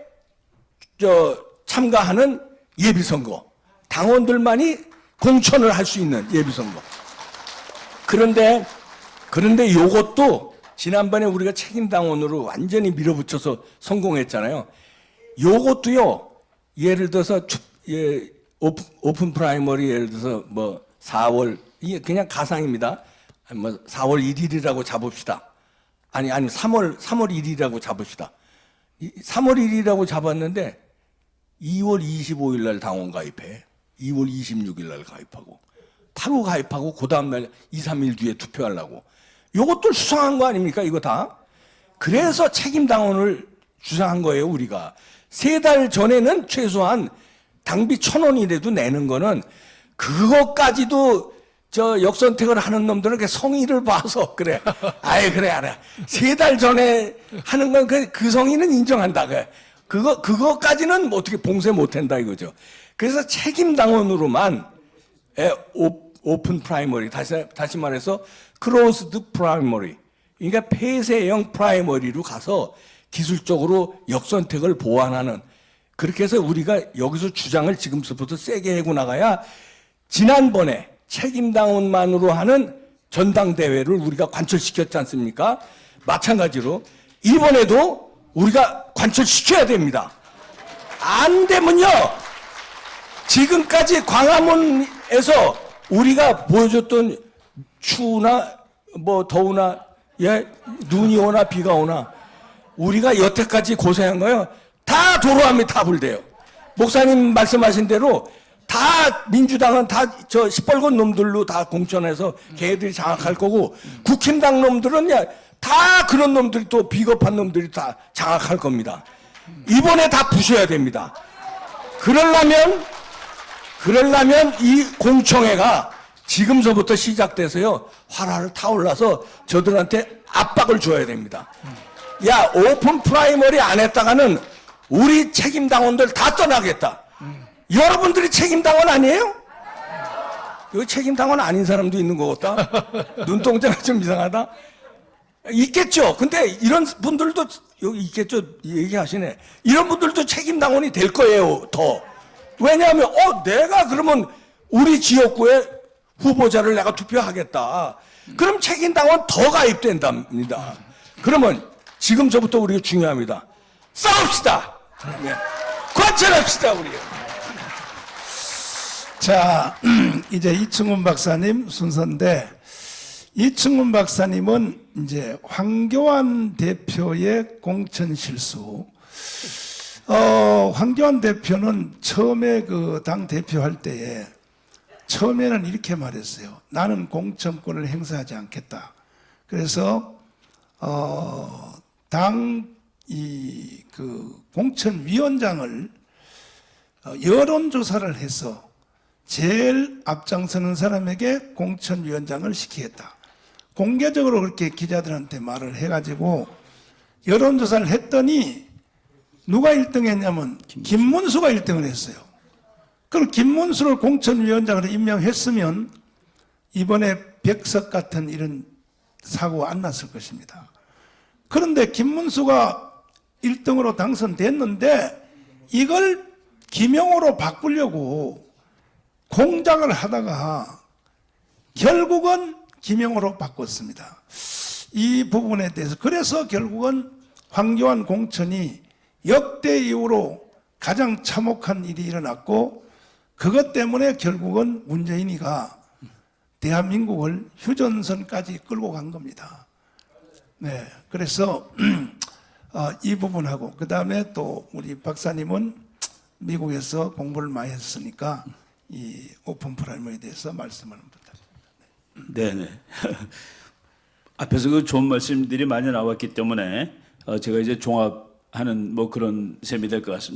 F: 참가하는 예비선거. 당원들만이 공천을 할 수 있는 예비선거. 그런데 요것도 지난번에 우리가 책임당원으로 완전히 밀어붙여서 성공했잖아요. 요것도요, 예를 들어서 오픈 프라이머리 예를 들어서 4월, 이게 그냥 가상입니다. 4월 1일이라고 잡읍시다. 아니 3월 1일이라고 잡읍시다. 3월 1일이라고 잡았는데 2월 25일 날 당원 가입해. 2월 26일 날 가입하고 바로 가입하고 그 다음날 2, 3일 뒤에 투표하려고. 요것도 수상한 거 아닙니까 이거 다? 그래서 책임당원을 주장한 거예요 우리가. 3달 전에는 최소한 당비 1,000원이라도 내는 거는 그것까지도 역선택을 하는 놈들은 성의를 봐서 그래. 아예 그래 알아. 3달 전에 하는 건 그 성의는 인정한다. 그거까지는 어떻게 봉쇄 못한다 이거죠. 그래서 책임당원으로만 오픈 프라이머리 다시 말해서 크로스드 프라이머리 그러니까 폐쇄형 프라이머리로 가서 기술적으로 역선택을 보완하는 그렇게 해서 우리가 여기서 주장을 지금부터 세게 해고 나가야 지난번에 책임당원만으로 하는 전당대회를 우리가 관철시켰지 않습니까? 마찬가지로 이번에도 우리가 관철시켜야 됩니다. 안 되면요 지금까지 광화문에서 우리가 보여줬던 추우나 더우나 눈이 오나 비가 오나 우리가 여태까지 고생한 거요 다 도로함이 타불대요. 목사님 말씀하신 대로 다 민주당은 다 시뻘건 놈들로 다 공천해서 걔들이 장악할 거고 국힘당 놈들은 다 그런 놈들이 또 비겁한 놈들이 다 장악할 겁니다. 이번에 다 부셔야 됩니다. 그러려면 이 공청회가 지금서부터 시작돼서요 활활을 타올라서 저들한테 압박을 줘야 됩니다. 야, 오픈 프라이머리 안 했다가는 우리 책임 당원들 다 떠나겠다. 여러분들이 책임 당원 아니에요? 여기 책임 당원 아닌 사람도 있는 것 같다. 눈동자가 좀 이상하다. 있겠죠. 근데 이런 분들도 여기 있겠죠. 얘기하시네. 이런 분들도 책임 당원이 될 거예요. 더. 왜냐하면 내가 그러면 우리 지역구에 후보자를 내가 투표하겠다. 그럼 책임 당원 더 가입된답니다. 그러면 지금서부터 우리가 중요합니다. 싸웁시다. 네. 관철합시다 우리.
B: 자, 이제 이충훈 박사님 순서인데, 이충훈 박사님은 이제 황교안 대표의 공천 실수. 황교안 대표는 처음에 그 당 대표할 때에 처음에는 이렇게 말했어요. 나는 공천권을 행사하지 않겠다. 그래서 당 그 공천위원장을 여론조사를 해서 제일 앞장서는 사람에게 공천위원장을 시키겠다. 공개적으로 그렇게 기자들한테 말을 해가지고 여론조사를 했더니 누가 1등 했냐면 김문수가 1등을 했어요. 그럼 김문수를 공천위원장으로 임명했으면 이번에 백석 같은 이런 사고가 안 났을 것입니다. 그런데 김문수가 1등으로 당선됐는데 이걸 김영호로 바꾸려고 공작을 하다가 결국은 김영호로 바꿨습니다. 이 부분에 대해서 그래서 결국은 황교안 공천이 역대 이후로 가장 참혹한 일이 일어났고 그것 때문에 결국은 문재인이가 대한민국을 휴전선까지 끌고 간 겁니다. 네, 그래서 이 부분하고 그 다음에 또 우리 박사님은 미국에서 공부를 많이 했으니까 이 오픈 프라이머에 대해서 말씀을 부탁드립니다.
G: 네네. 앞에서 그 좋은 말씀들이 많이 나왔기 때문에 제가 이제 종합하는 뭐 그런 셈이 될 것 같습니다.